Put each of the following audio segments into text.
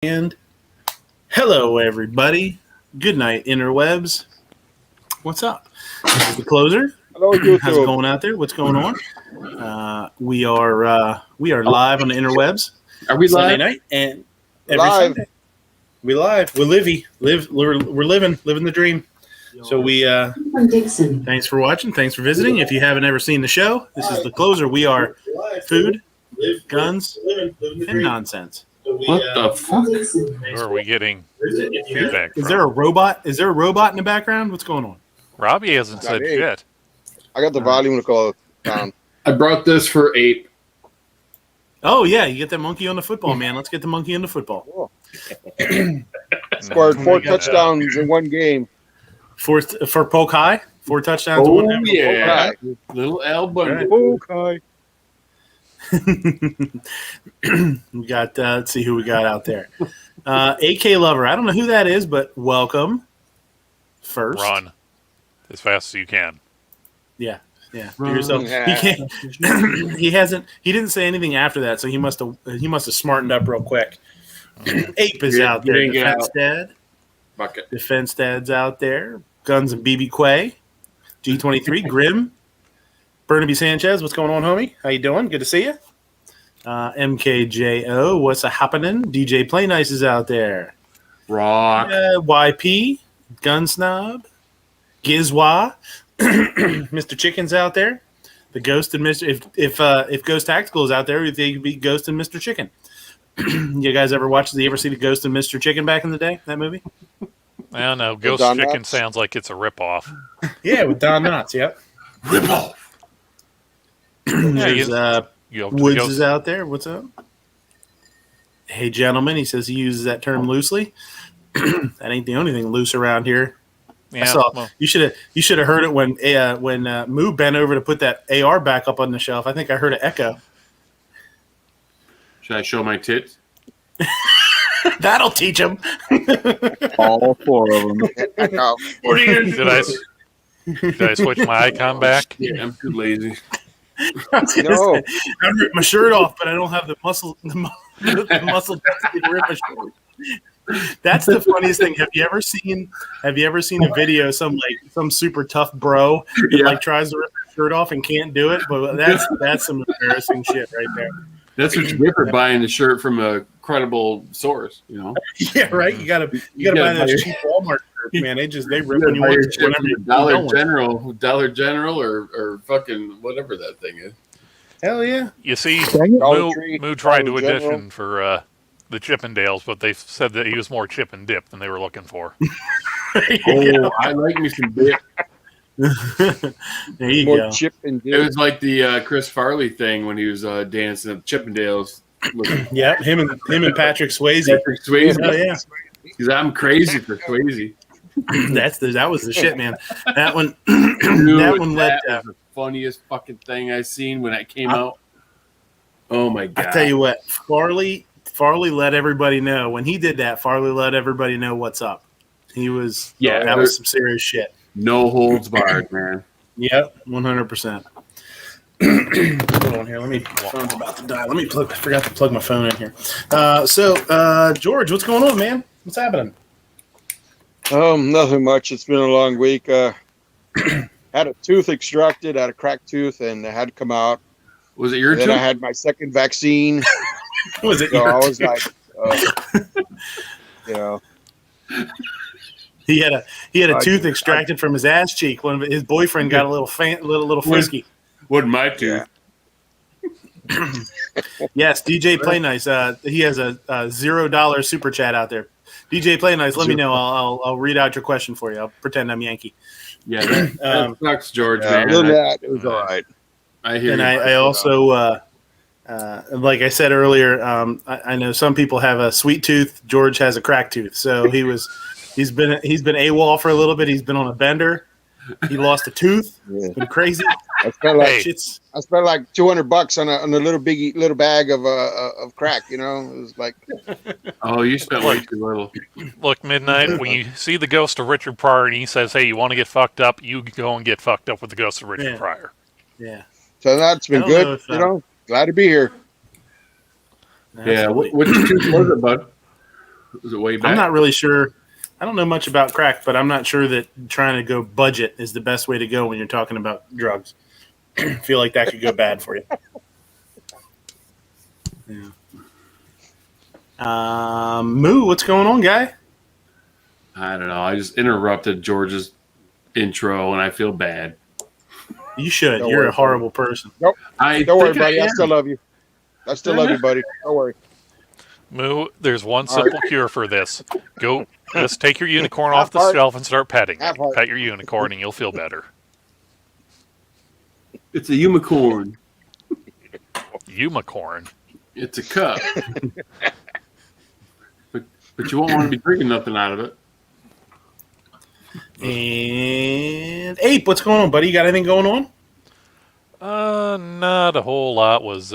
And hello, everybody. Good night, interwebs. What's up? This is the closer. Hello, How's it YouTube. going out there? What's going on? We are live on the interwebs. Are we Sunday live? night and every Live. Sunday. We live. We're living the dream. So Dixon. thanks for watching. Thanks for visiting. If you haven't ever seen the show, this is the closer. We are food, guns, and nonsense. What the fuck? Who are we getting feedback Is from? there a robot? Is there a robot in the background? What's going on? Robbie hasn't said Hey. shit. I got the volume to down. I brought this for Ape. Oh yeah, you get that monkey on the football, man. Let's get the monkey on the football. Scored No, 4 we got that. touchdowns in one game. For Polk High, 4 touchdowns. Oh, one yeah. Little L Bundy. Okay. We got. Let's see who we got out there. AK Lover. I don't know who that is, but welcome. First, Run as fast as you can. Yeah. Do Run. yourself. Yeah. He can't. He hasn't. He didn't say anything after that, so he must have smartened up real quick. Ape is Yeah, out he there. didn't get Defense out. Dad. Bucket. Defense Dad's out there. Guns and BB Quay. G23. Grim. Burnaby Sanchez. What's going on, homie? How you doing? Good to see you. MKJO. What's a happening? DJ Play Nice is out there. Rock. YP. Gun Snob. Gizwa. Mr. Chicken's out there. The Ghost and Mr. If Ghost Tactical is out there, they could be Ghost and Mr. Chicken. You guys ever watch? Did you ever see the Ghost and Mr. Chicken back in the day? That movie? I don't know. Ghost Don Chicken Knotts? sounds like it's a ripoff. Yeah, with Don Knotts. Yep. Rip off. There's, You go to the Woods Ghost. is out there. What's up? Hey, gentlemen. He says he uses that term loosely. That ain't the only thing loose around here. Yeah, I saw. well, You should have heard it when Moo bent over to put that AR back up on the shelf. I think I heard an echo. Should I show my tits? That'll teach him. All 4 of them. What are you going did I switch my icon back? Yeah, I'm too lazy. I was gonna No. say, I ripped my shirt off, but I don't have the muscle. The muscle to rip my shirt. That's the funniest thing. Have you ever seen a video of some super tough bro that Yeah. tries to rip his shirt off and can't do it? But that's some embarrassing shit right there. That's what you get for buying the shirt from a credible source, you know? Yeah, right. You gotta You buy gotta those buy- cheap Walmart shirts, man. They You rip gotta when you buy want your to. shit Whenever from you the Dollar General or fucking whatever that thing is. Hell yeah. You see, Dollar Moo, Tree, Moo tried to Dollar General. audition for the Chippendales, but they said that he was more chip and dip than they were looking for. Oh, I like me some dip. There you More go. chip and It dip. was like the Chris Farley thing when he was dancing at Chippendales. With Yep, him and Patrick Swayze. Patrick Swayze. Oh yeah. Because I'm crazy for Swayze. That was the shit, man. That one. Dude, that one let. was the funniest fucking thing I seen when that came out. Oh my god! I tell you what, Farley let everybody know when he did that. Farley let everybody know what's up. He was that was some serious shit. No holds barred, man. Yep, 100%. Hold on here. Let me. Phone's about to die. I forgot to plug my phone in here. So, George, what's going on, man? What's happening? Nothing much. It's been a long week. Had a tooth extracted, had a cracked tooth, and it had to come out. Was it your And then I tooth? had my second vaccine. Was it? So I Your was like, you know, he had a tooth extracted from his ass cheek. His boyfriend got a little little frisky. Wasn't my tooth. Yes, DJ Play Nice. He has a $0 super chat out there. DJ Play Nice, let me know. I'll read out your question for you. I'll pretend I'm Yankee. Yeah, that sucks, George, other man. than that, it was all right. I hear And you. I also, like I said earlier, I know some people have a sweet tooth. George has a cracked tooth, so he's been AWOL for a little bit. He's been on a bender. He lost a tooth. Yeah. It's been crazy. I spent like Shit's I spent like $200 on a little bag of crack. You know, it was like Oh, you spent way too little. Look, Midnight, when you see the ghost of Richard Pryor and he says, hey, you want to get fucked up, you go and get fucked up with the ghost of Richard Yeah. Pryor. yeah. so. That's been I don't know good. if, You know, glad to be here. Yeah, what tooth was it, bud? Was it way back? I'm not really sure. I don't know much about crack, but I'm not sure that trying to go budget is the best way to go when you're talking about drugs. I feel like that could go bad for you. Yeah. Moo, what's going on, guy? I don't know. I just interrupted George's intro, and I feel bad. You should. Don't You're worry, a horrible person. Nope. I Don't worry, think buddy. I am. still love you. I still love you, buddy. Don't worry. Moo, there's one All right. simple cure for this. Go, just take your unicorn Have off the heart. shelf and start petting it. Have heart. Pet your unicorn and you'll feel better. It's a unicorn. Unicorn. It's a cup. but you won't want to be drinking nothing out of it. And Ape, what's going on, buddy? You got anything going on? Not a whole lot. Was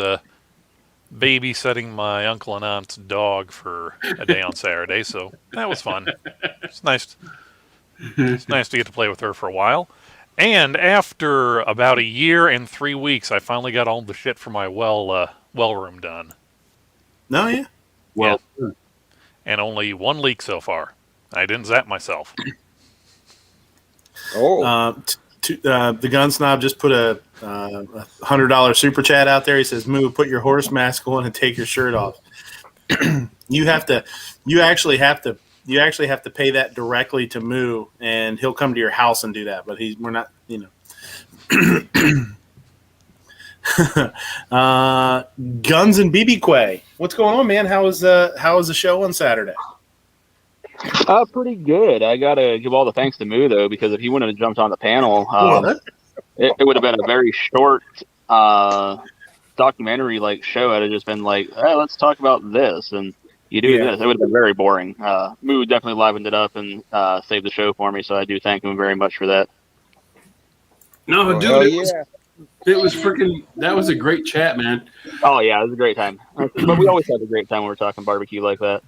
babysitting my uncle and aunt's dog for a day on Saturday, so that was fun. It's nice. It's nice to get to play with her for a while. And after about a year and 3 weeks, I finally got all the shit for my well room done, No, yeah. Well, and only one leak so far. I didn't zap myself. Oh, The gun snob just put a $100 super chat out there. He says, "Moo, put your horse mask on and take your shirt off." You actually have to pay that directly to Moo, and he'll come to your house and do that. But we're not, Guns and BB Quay. What's going on, man? How was the show on Saturday? Pretty good. I gotta give all the thanks to Moo though, because if he wouldn't have jumped on the panel, it would have been a very short documentary like show. I'd have just been like, hey, let's talk about this, and you do this. It would have been very boring. Moo definitely livened it up and saved the show for me, so I do thank him very much for that. no, dude, hell it was freaking. That was a great chat, man. Oh yeah, it was a great time. But we always have a great time when we're talking barbecue like that.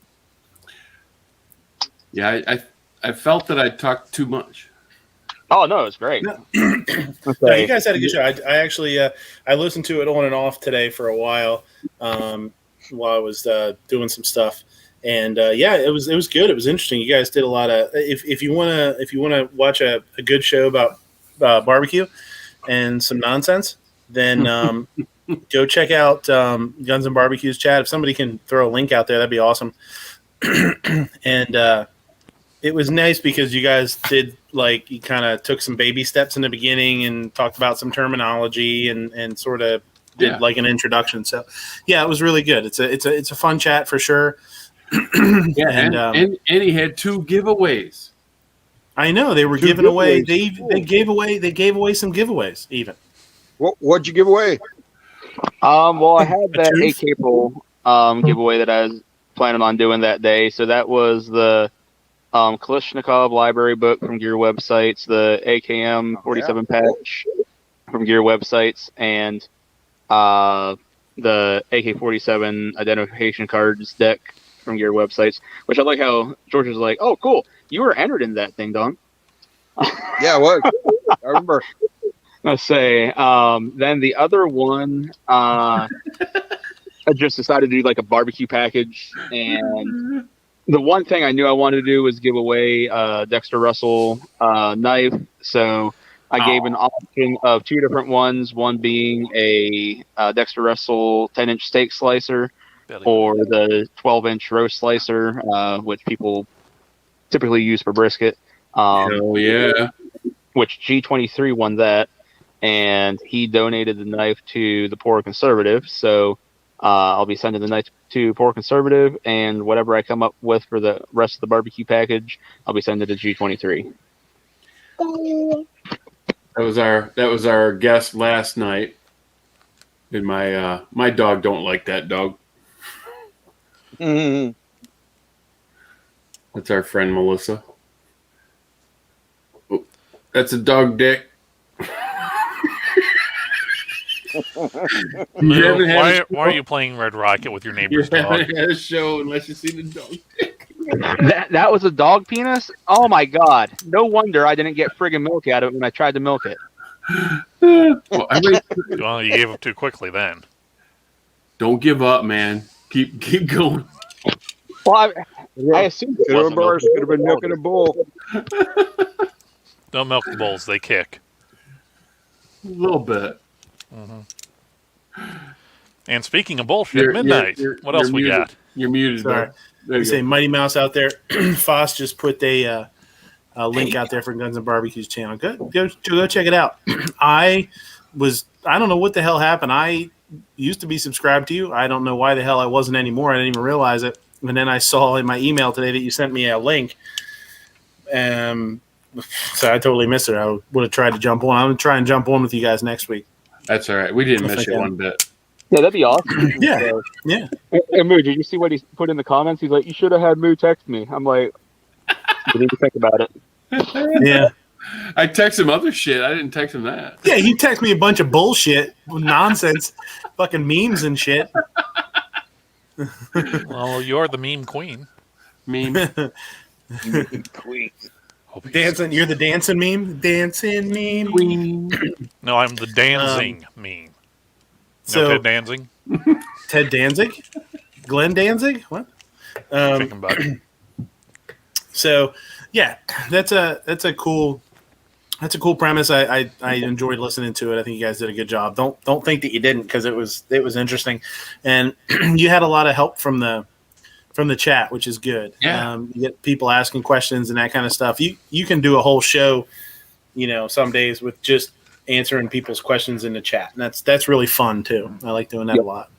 Yeah, I felt that I talked too much. Oh no, it's great. No, you guys had a good show. I actually I listened to it on and off today for a while while I was doing some stuff, and it was good. It was interesting. You guys did a lot of. If you wanna watch a good show about barbecue and some nonsense, then go check out Guns and Barbecue's chat. If somebody can throw a link out there, that'd be awesome. And it was nice because you guys did you kind of took some baby steps in the beginning and talked about some terminology and sort of did like an introduction. So yeah, it was really good. It's a fun chat for sure. Yeah, and he had 2 giveaways. I know they were giving away. They gave away some giveaways even. what'd you give away? Well, I had that 8 April giveaway that I was planning on doing that day. So that was the Kalashnikov library book from Gear Websites, the AKM 47 patch from Gear Websites, and the AK-47 identification cards deck from Gear Websites. Which I like how George was like, "Oh, cool, you were entered in that thing, Don." Yeah, it was. I remember. Let's say, then the other one, I just decided to do like a barbecue package, and the one thing I knew I wanted to do was give away Dexter Russell knife. So I gave an option of 2 different ones, one being a Dexter Russell 10-inch steak slicer or the 12-inch roast slicer, which people typically use for brisket. Hell yeah. Which G23 won that, and he donated the knife to the Poor Conservative. So I'll be sending the knife to Poor Conservative, and whatever I come up with for the rest of the barbecue package, I'll be sending to G23. That was our guest last night, and my dog don't like that dog. Mhm. That's our friend Melissa. Oh, that's a dog dick. Moo, why are you playing Red Rocket with your neighbor's You dog? haven't had a show unless you see the dog dick. That was a dog penis? Oh my god. No wonder I didn't get friggin' milk out of it when I tried to milk it. Well, you gave up too quickly then. Don't give up, man. Keep going. Well, I assumed it Could have wasn't been worse. milk. Could have been milking a bull. Don't milk the bulls; they kick. A little bit. And speaking of bullshit, midnight. What else we muted. got? You're muted. Sorry. Bud. There You you say go. Mighty Mouse out there. Foss just put a link out there for Guns and Barbecue's channel. Go check it out. I don't know what the hell happened. I used to be subscribed to you. I don't know why the hell I wasn't anymore. I didn't even realize it. And then I saw in my email today that you sent me a link. So I totally missed it. I would have tried to jump on. I'm going to try and jump on with you guys next week. That's all right. We didn't I miss think you I- one bit. Yeah, that'd be awesome. Yeah. Yeah. And Moo, did you see what he put in the comments? He's like, "You should have had Moo text me." I'm like, "You need to think about it." Yeah. I text him other shit. I didn't text him that. Yeah, he texted me a bunch of bullshit, nonsense, fucking memes and shit. Well, you're the meme queen. Meme. Queen. Hope you- Dancing, you're the dancing meme? Dancing meme? No, I'm the dancing meme. So, Ted Danzig, Ted Danzig? Glenn Danzig? What? chicken butt. So, yeah, that's a cool premise. I enjoyed listening to it. I think you guys did a good job. Don't think that you didn't, because it was interesting, and you had a lot of help from the chat, which is good. Yeah. You get people asking questions and that kind of stuff. You can do a whole show, some days with just answering people's questions in the chat, and that's really fun too. I like doing that a lot.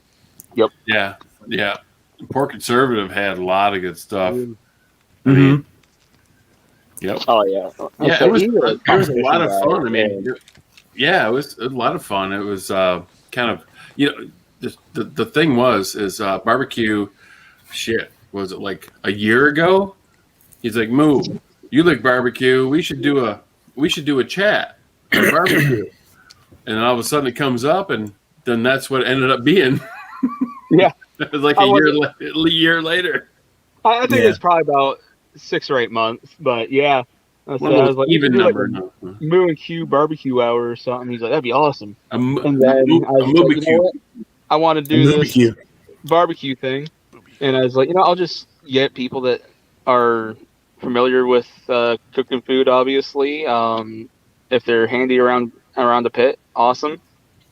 Yeah. Poor Conservative had a lot of good stuff. I Mhm. mean, yep. Oh yeah, Yeah, it was a lot of fun. I mean, and yeah, it was a lot of fun. It was kind of, the thing is barbecue. Shit, was it like a year ago? He's like, "Moo, you like barbecue? We should do a chat on barbecue." And then all of a sudden it comes up, and then that's what it ended up being. Yeah. It was like I a year later. I think Yeah. it's probably about 6 or 8 months, but yeah. I Well, was like, even "Do like number. a Moo and Q barbecue hour or something." He's like, "That'd be awesome." A And then I was like, "You know what? I want to do this Barbecue. barbecue thing," and I was like, I'll just get people that are familiar with cooking food, obviously. If they're handy around the pit, awesome,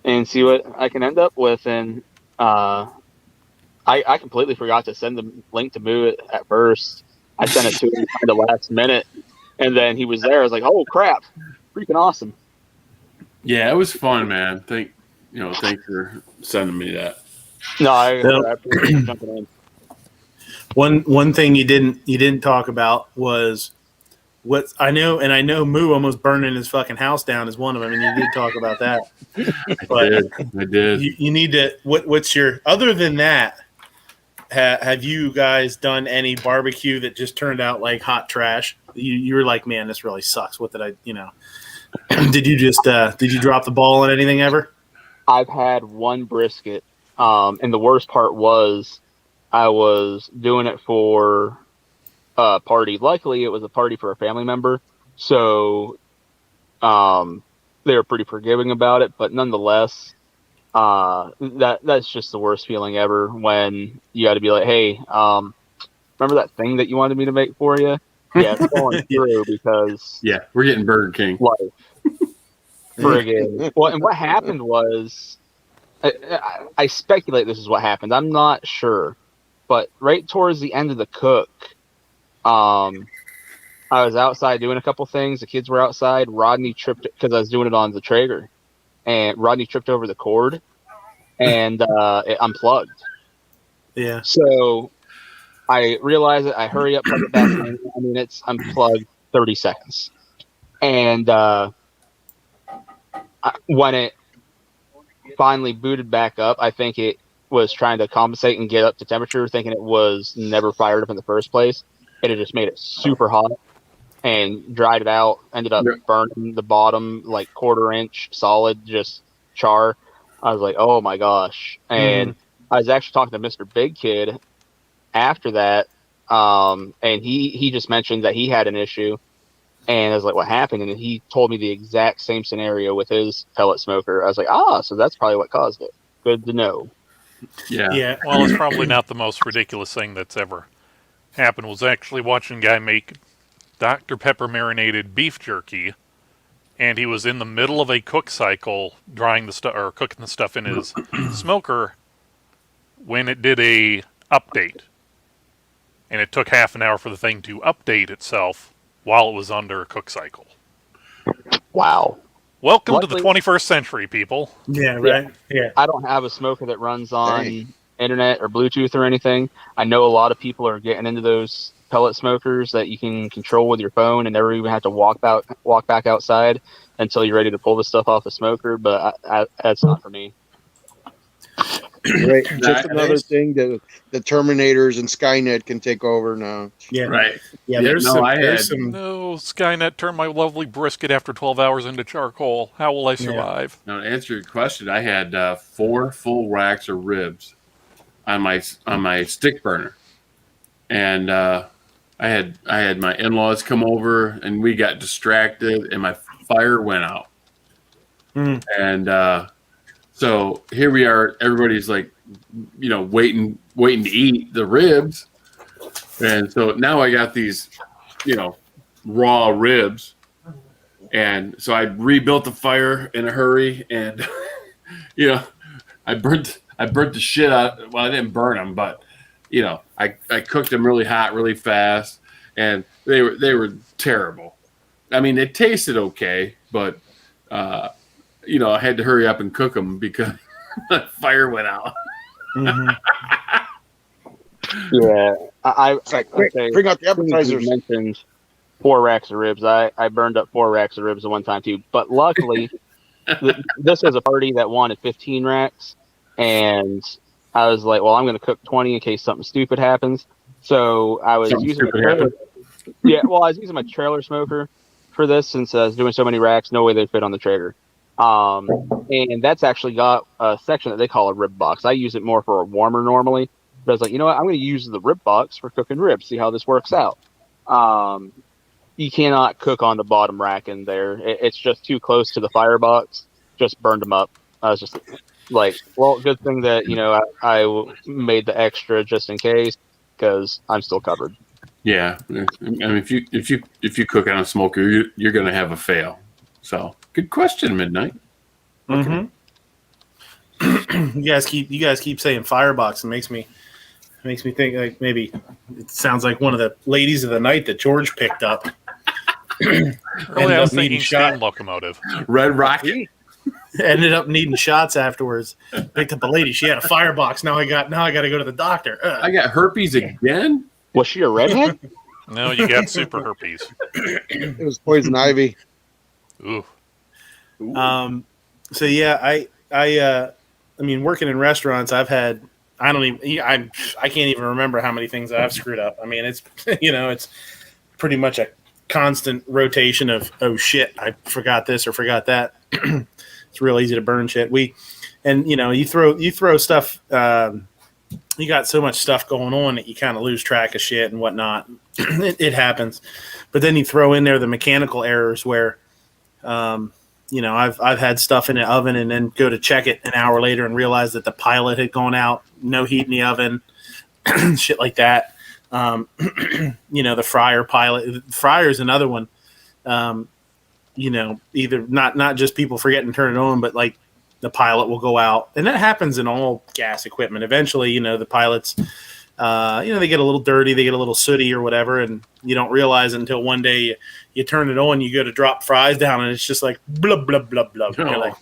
and see what I can end up with. And I completely forgot to send the link to Moo at first. I sent it to him kind of last minute, and then he was there. I was like, "Oh crap, freaking awesome!" Yeah, it was fun, man. Thanks for sending me that. No, I Well- appreciate you jumping in. One thing you didn't talk about was what I know Moo almost burning his fucking house down is one of them, and you did talk about that. But I did. you need to what's your, other than that, have you guys done any barbecue that just turned out like hot trash? You were like, "Man, this really sucks." What did I did you just did you drop the ball on anything ever? I've had one brisket, and the worst part was I was doing it for a party. Luckily, it was a party for a family member, so they were pretty forgiving about it. But nonetheless, that's just the worst feeling ever when you got to be like, "Hey, remember that thing that you wanted me to make for you?" Yeah, it's going through because Yeah, we're getting Burger King. life. Friggin'. Well, and what happened was, I speculate this is what happened. I'm not sure, but right towards the end of the cook, I was outside doing a couple things. The kids were outside. Rodney tripped because I was doing it on the Traeger, and Rodney tripped over the cord, and it unplugged. Yeah. So I realized it. I hurry up, plug it back in. I mean, it's unplugged 30 seconds, and when it finally booted back up, I think it was trying to compensate and get up to temperature, thinking it was never fired up in the first place. It had just made it super hot and dried it out. Ended up burning the bottom like 1/4 inch solid, just char. I was like, "Oh my gosh!" And I was actually talking to Mr. Big Kid after that, and he just mentioned that he had an issue. And I was like, "What happened?" And he told me the exact same scenario with his pellet smoker. I was like, so that's probably what caused it. Good to know. Yeah. Yeah. Well, it's probably not the most ridiculous thing that's ever happened was actually watching a guy make Dr. Pepper marinated beef jerky, and he was in the middle of a cook cycle, drying the stuff or cooking the stuff in his smoker when it did a update, and it took half an hour for the thing to update itself while it was under a cook cycle. Wow. Welcome to the Luckily- 21st century, people. Yeah, right. Yeah. I don't have a smoker that runs on Dang. internet or Bluetooth or anything. I know a lot of people are getting into those pellet smokers that you can control with your phone and never even have to walk back outside until you're ready to pull the stuff off the smoker. But that's not for me. Right. Just another Nowadays- thing that the Terminators and Skynet can take over now. Yeah. Right. Yeah. Yeah, There's no, some. I There's had- some. No, Skynet turned my lovely brisket after 12 hours into charcoal. How will I survive? Now, to answer your question, I had 4 full racks of ribs on my stick burner, and I had my in-laws come over, and we got distracted, and my fire went out. Mm. And so here we are. Everybody's like, waiting to eat the ribs, and so now I got these, raw ribs. And so I rebuilt the fire in a hurry, and I burnt the shit out. Well, I didn't burn them, but I cooked them really hot, really fast, and they were terrible. I mean, they tasted okay, but I had to hurry up and cook them because the fire went out. Mhm. Yeah, It's like, quick, okay. bring out the You appetizers. mentioned 4 racks of ribs. I burned up 4 racks of ribs at one time too. But luckily, this is a party that wanted 15 racks, and I was like, well, I'm going to cook 20 in case something stupid happens. So I was Something using my stupid trailer. Yeah, well, I was using my trailer smoker for this since I was doing so many racks. No way they fit on the trailer. And that's actually got a section that they call a rib box. I use it more for a warmer normally, but I was like, you know what? I'm going to use the rib box for cooking ribs. See how this works out. You cannot cook on the bottom rack in there. It's just too close to the firebox. Just burned them up. I was just like, well, good thing that I made the extra just in case, because I'm still covered. Yeah, I mean, if you cook on a smoker, you're going to have a fail. So, good question, Midnight. Mhm. You guys keep saying firebox. It makes me think like maybe it sounds like one of the ladies of the night that George picked up. Really, I was thinking shot. steam locomotive. Red Rocket. Ended up needing shots afterwards. Picked up a lady. She had a firebox. Now I got to go to the doctor. I got herpes again. Was she a redhead? No, you got super herpes. It was poison ivy. Ooh. So yeah, I mean, working in restaurants, I've had I can't even remember how many things I've screwed up. I mean, it's it's pretty much a constant rotation of, oh shit, I forgot this or forgot that. It's real easy to burn shit. You throw stuff. You got so much stuff going on that you kind of lose track of shit and whatnot. It happens, but then you throw in there the mechanical errors where, I've had stuff in the oven and then go to check it an hour later and realize that the pilot had gone out, no heat in the oven, shit like that. The fryer pilot. Fryer is another one. Either not just people forgetting to turn it on, but like the pilot will go out, and that happens in all gas equipment. Eventually, the pilots, they get a little dirty, they get a little sooty or whatever, and you don't realize it until one day you turn it on, you go to drop fries down, and it's just like blub blub blub blub. And you're like,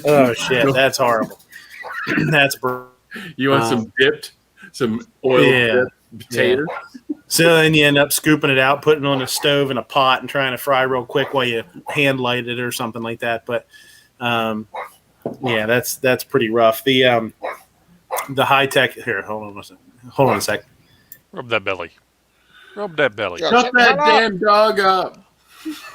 oh shit, that's horrible. That's You want some oil dipped potato? So then you end up scooping it out, putting it on the stove in a pot, and trying to fry real quick while you hand light it or something like that. But that's pretty rough. The high tech here. Hold on a sec. Rub that belly. Rub that belly. Yeah. Shut that damn dog up.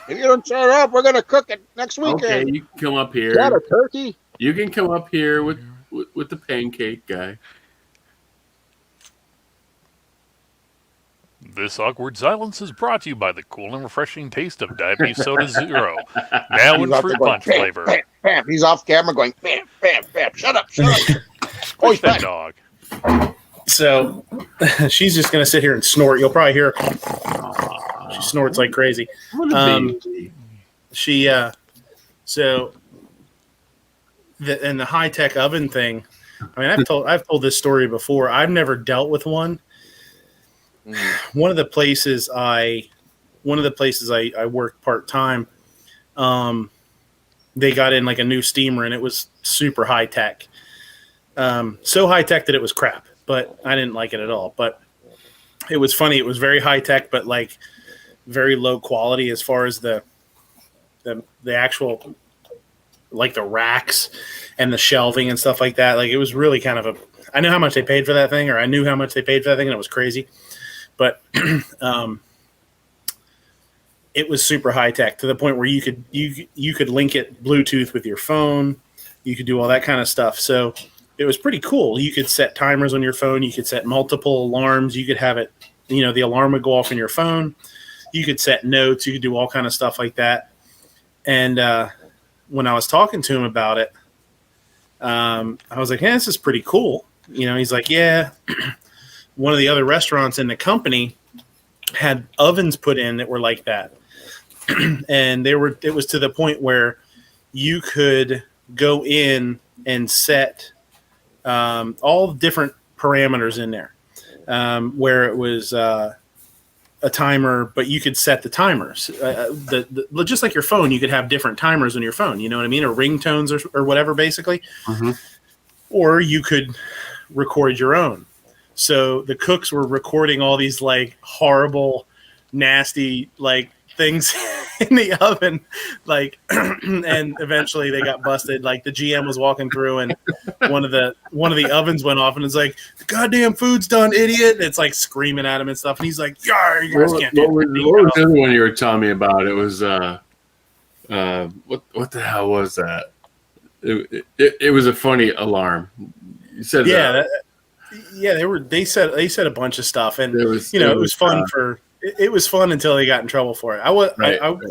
If you don't shut up, we're gonna cook it next weekend. Okay, you can come up Is that here. a turkey? You can come up here with the pancake guy. This awkward silence is brought to you by the cool and refreshing taste of Diabetes Soda Zero. Now in He's out fruit there going, punch bam, flavor. Bam, bam. He's off camera going bam, bam, bam. Shut up, shut up. Oh, Push he's that back. dog. So she's just going to sit here and snort. You'll probably hear her. She snorts like crazy. What a baby. She so the high tech oven thing. I mean, I've told this story before. I've never dealt with one. One of the places I worked part time. They got in like a new steamer, and it was super high tech. So high tech that it was crap, but I didn't like it at all. But it was funny. It was very high tech, but like very low quality as far as the actual, like the racks and the shelving and stuff like that. Like it was really kind of I knew how much they paid for that thing, or I knew how much they paid for that thing, and it was crazy. But it was super high tech to the point where you could link it Bluetooth with your phone. You could do all that kind of stuff. So it was pretty cool. You could set timers on your phone. You could set multiple alarms. You could have it, the alarm would go off on your phone. You could set notes. You could do all kind of stuff like that. And when I was talking to him about it, I was like, "Hey, this is pretty cool." He's like, "Yeah." One of the other restaurants in the company had ovens put in that were like that. And it was to the point where you could go in and set all different parameters in there, where it was a timer, but you could set the timers. Just like your phone, you could have different timers on your phone, you know what I mean? Or ringtones or whatever, basically. Mm-hmm. Or you could record your own. So the cooks were recording all these like horrible, nasty like things in the oven, like, and eventually they got busted. Like the GM was walking through, and one of the ovens went off, and it's like, "The goddamn food's done, idiot!" And it's like screaming at him and stuff, and he's like, "Yeah, you guys can't do it." What was the other one you were telling me about? It was what the hell was that? It was a funny alarm. You said they said a bunch of stuff, and it was fun it was fun until they got in trouble for it. I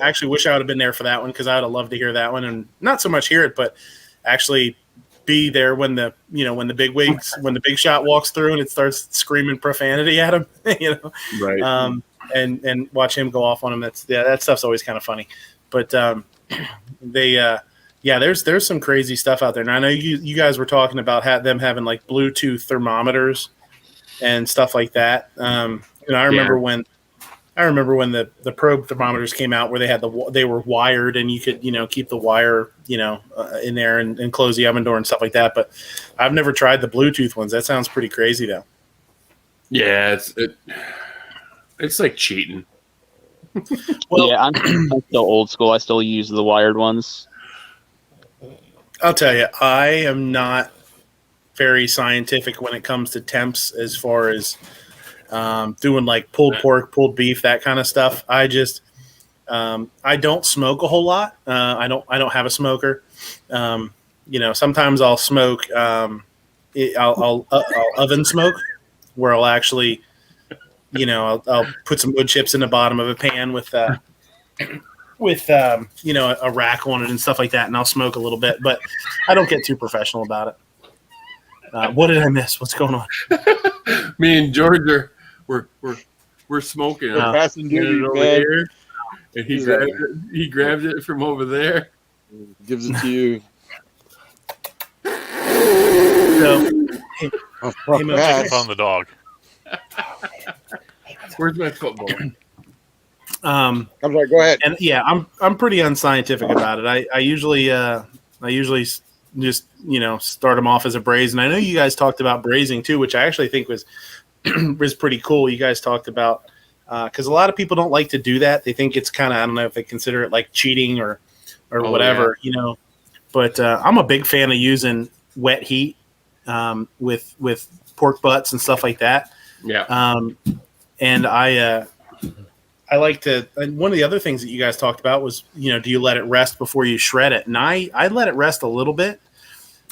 actually wish I would have been there for that one, because I would have loved to hear that one, and not so much hear it, but actually be there when the big shot walks through and it starts screaming profanity at him, right? And watch him go off on him. That stuff's always kind of funny, but there's some crazy stuff out there. And I know you guys were talking about them having like Bluetooth thermometers and stuff like that. I remember when the probe thermometers came out, where they were wired, and you could keep the wire in there and close the oven door and stuff like that. But I've never tried the Bluetooth ones. That sounds pretty crazy though. Yeah, it's like cheating. Well, yeah, I'm still old school. I still use the wired ones. I'll tell you, I am not very scientific when it comes to temps, as far as doing like pulled pork, pulled beef, that kind of stuff. I just I don't smoke a whole lot. I don't have a smoker. Sometimes I'll smoke. I'll oven smoke, where I'll actually, I'll put some wood chips in the bottom of a pan with a rack on it and stuff like that, and I'll smoke a little bit, but I don't get too professional about it. What did I miss? What's going on? Me and George we're smoking. We're passing duty over here, and he grabs it from over there, gives it to you. So, on the dog. Where's my football? I'm sorry. Go ahead. And yeah, I'm pretty unscientific about it. I usually just start them off as a braise, and I know you guys talked about braising too, which I actually think was pretty cool. You guys talked about because a lot of people don't like to do that. They think it's kind of, I don't know if they consider it like cheating or whatever, But I'm a big fan of using wet heat with pork butts and stuff like that. Yeah. And I like to. And one of the other things that you guys talked about was, do you let it rest before you shred it? And I let it rest a little bit.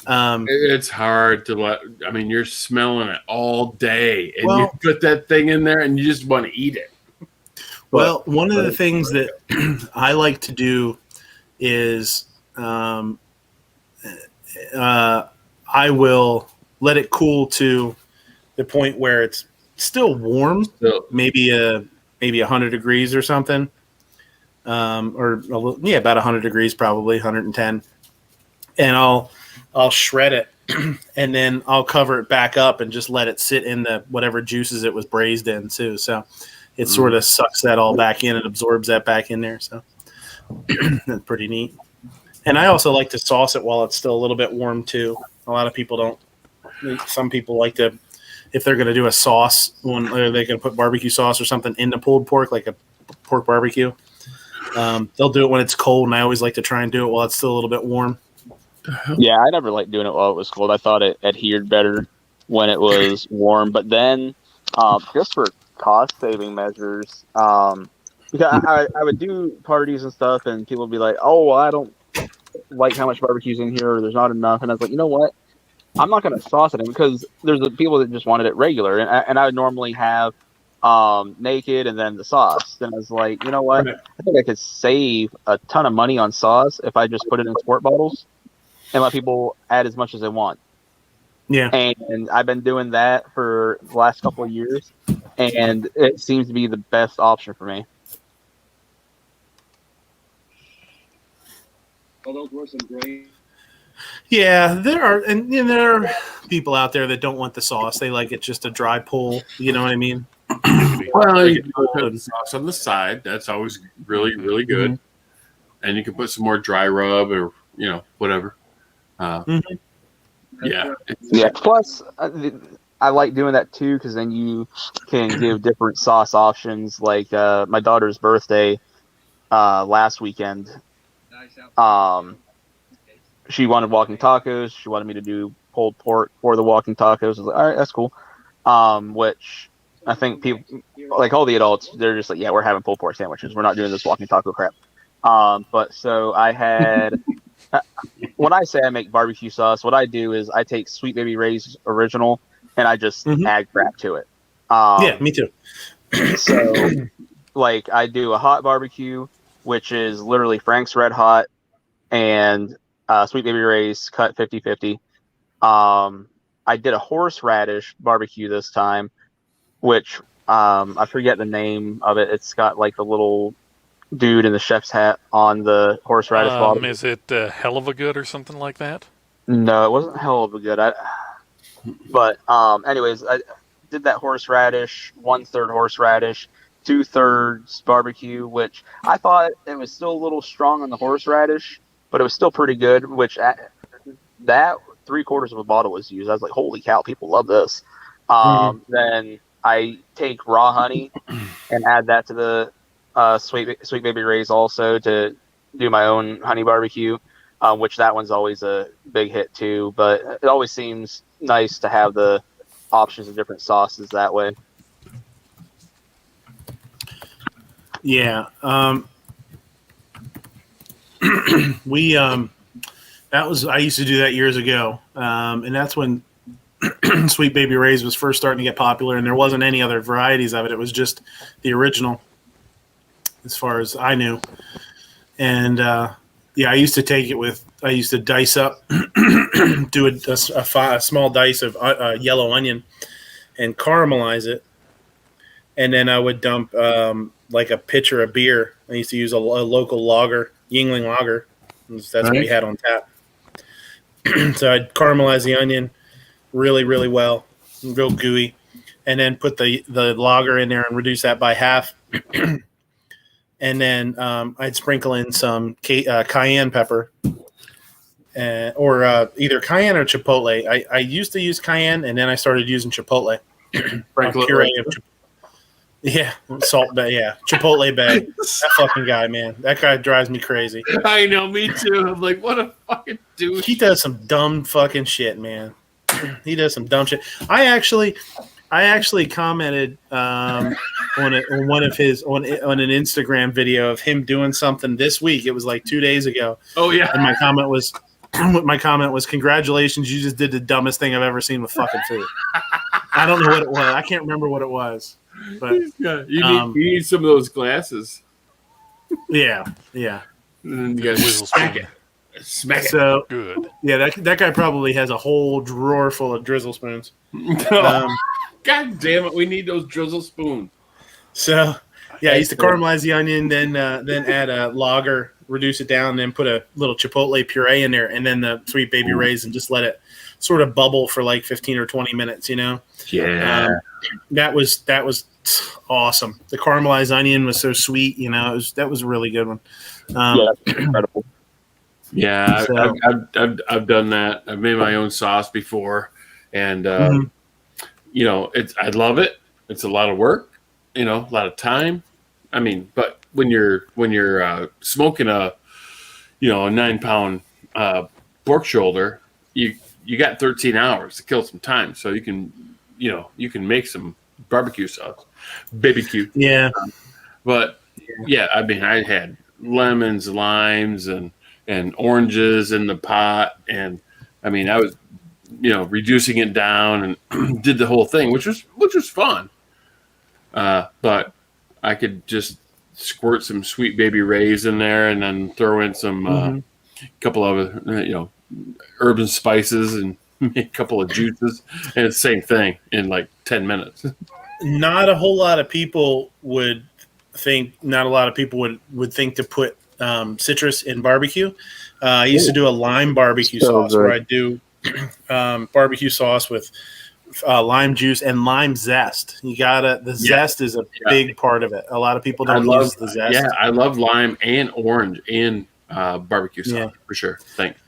It's hard to let. I mean, you're smelling it all day, and you put that thing in there, and you just want to eat it. Well, one of the things that I like to do is I will let it cool to the point where it's still warm, So, maybe 100 degrees or something, about 100 degrees, probably 110, and I'll shred it, and then I'll cover it back up and just let it sit in the whatever juices it was braised in too. So it sort of sucks that all back in and absorbs that back in there. So that's pretty neat. And I also like to sauce it while it's still a little bit warm too. A lot of people don't. Some people like to, if they're going to do a sauce, or they can put barbecue sauce or something in the pulled pork, like a pork barbecue. They'll do it when it's cold, and I always like to try and do it while it's still a little bit warm. Yeah, I never liked doing it while it was cold. I thought it adhered better when it was warm. But then, just for cost-saving measures, because I would do parties and stuff, and people would be like, "Oh, well, I don't like how much barbecue's in here, or there's not enough." And I was like, you know what? I'm not going to sauce it in, because there's the people that just wanted it regular, and I would normally have naked and then the sauce. And I was like, you know what? I think I could save a ton of money on sauce if I just put it in quart bottles and let people add as much as they want. Yeah. And I've been doing that for the last couple of years, and it seems to be the best option for me. Well, those were some great. Yeah, there are people out there that don't want the sauce. They like it just a dry pull. You know what I mean? well, you can put the sauce on the side. That's always really, really good. And you can put some more dry rub or whatever. Yeah. Yeah. Plus, I like doing that too, because then you can give different sauce options. Like my daughter's birthday last weekend. She wanted walking tacos. She wanted me to do pulled pork for the walking tacos. I was like, all right, that's cool. Which I think people, like all the adults, they're just like, yeah, we're having pulled pork sandwiches. We're not doing this walking taco crap. But so I had, when I say I make barbecue sauce, what I do is I take Sweet Baby Ray's original and I just add crap to it. Yeah, me too. So like I do a hot barbecue, which is literally Frank's Red Hot and Sweet Baby Ray's cut 50-50. I did a horseradish barbecue this time, which I forget the name of it. It's got like the little dude in the chef's hat on the horseradish bottom. Is it Hell of a Good or something like that? No, it wasn't hell of a good. But anyways, I did that horseradish, 1/3 horseradish, 2/3 barbecue, which I thought it was still a little strong on the horseradish, but it was still pretty good. Which that 3/4 of a bottle was used. I was like, holy cow, people love this. Then I take raw honey and add that to the Sweet Baby Ray's also to do my own honey barbecue, which that one's always a big hit too. But it always seems nice to have the options of different sauces that way. Yeah. I used to do that years ago. And that's when Sweet Baby Ray's was first starting to get popular, and there wasn't any other varieties of it. It was just the original, as far as I knew. And I used to take it with, I used to dice up, do a small dice of yellow onion and caramelize it. And then I would dump like a pitcher of beer. I used to use a local lager, Yingling lager. That's what we had on tap. So I'd caramelize the onion really, really well, real gooey, and then put the lager in there and reduce that by half. And then I'd sprinkle in some cayenne pepper, or either cayenne or chipotle. I used to use cayenne, and then I started using chipotle. Yeah, Salt Bay. Yeah, Chipotle Bay. That fucking guy, man. That guy drives me crazy. I know, me too. I'm like, what a fucking dude. He does some dumb fucking shit, man. He does some dumb shit. I actually commented on one of his on an Instagram video of him doing something this week. It was like 2 days ago. Oh yeah. And my comment was, congratulations, you just did the dumbest thing I've ever seen with fucking food. I don't know what it was. I can't remember what it was. But you need some of those glasses. Yeah. And then you gotta Whistle smack spoon. it. Smack it. So Good. yeah, that guy probably has a whole drawer full of drizzle spoons. God damn it! We need those drizzle spoons. So yeah, I used to Excellent. caramelize the onion, then add a lager, reduce it down, then put a little chipotle puree in there, and then the Sweet Baby Ray's, and just let it sort of bubble for like 15 or 20 minutes. Yeah. That was awesome. The caramelized onion was so sweet. That was a really good one. Yeah, that's incredible. Yeah, So- I've done that. I've made my own sauce before, and Mhm. I love it. It's a lot of work, a lot of time. I mean, but when you're smoking a 9-pound pork shoulder, you got 13 hours to kill some time, so you can make some barbecue sauce, BBQ. Yeah. But yeah, I mean, I had lemons, limes, and oranges in the pot, and I mean, I was reducing it down and did the whole thing, which was fun. But I could just squirt some Sweet Baby Ray's in there, and then throw in some couple of herbs and spices, and make a couple of juices, and it's the same thing in like 10 minutes. Not a whole lot of people would think. Not a lot of people would think to put citrus in barbecue. I used to do a lime barbecue So sauce good. where I do barbecue sauce with lime juice and lime zest. The zest is a big part of it. A lot of people don't use the zest. Yeah, I love lime and orange in barbecue sauce for sure. Thanks.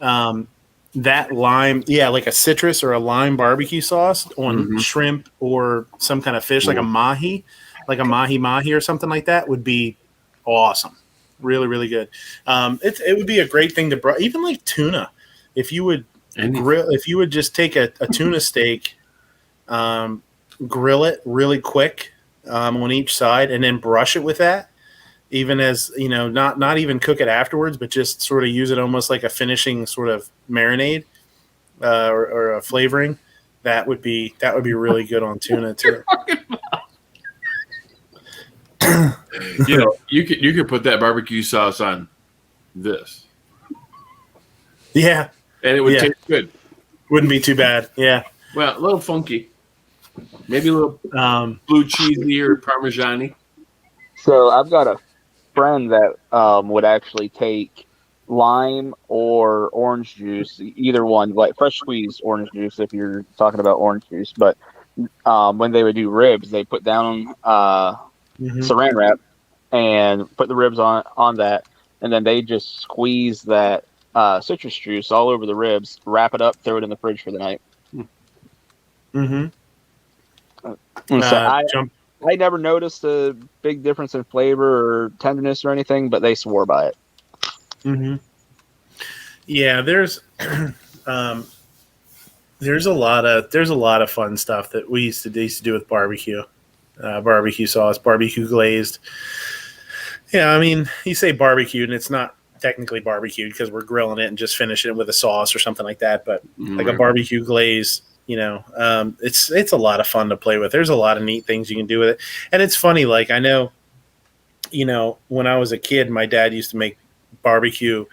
That lime, like a citrus or a lime barbecue sauce on shrimp or some kind of fish, like a mahi or something like that, would be awesome. Really, really good. It would be a great thing to even like tuna. If you would just take a tuna steak, grill it really quick on each side, and then brush it with that. Even as not even cook it afterwards, but just sort of use it almost like a finishing sort of marinade or a flavoring. That would be really good on tuna too. You could put that barbecue sauce on this, Yeah, and it would taste good. wouldn't be too bad. Yeah, Well, a little funky, maybe a little blue cheesy or parmesan-y. So I've got a friend that would actually take lime or orange juice, either one, like fresh squeezed orange juice if you're talking about orange juice. But when they would do ribs, they put down saran wrap and put the ribs on that, and then they just squeeze that citrus juice all over the ribs, wrap it up, throw it in the fridge for the night. Mm-hmm. And so I never noticed a big difference in flavor or tenderness or anything, but they swore by it. Mm-hmm. Yeah, there's a lot of fun stuff that we used to do with barbecue, barbecue sauce, barbecue glazed. Yeah, I mean, you say barbecue, and it's not technically barbecued because we're grilling it and just finishing it with a sauce or something like that. But like a barbecue glaze, it's a lot of fun to play with. There's a lot of neat things you can do with it, and it's funny. Like I know, when I was a kid, my dad used to make barbecue,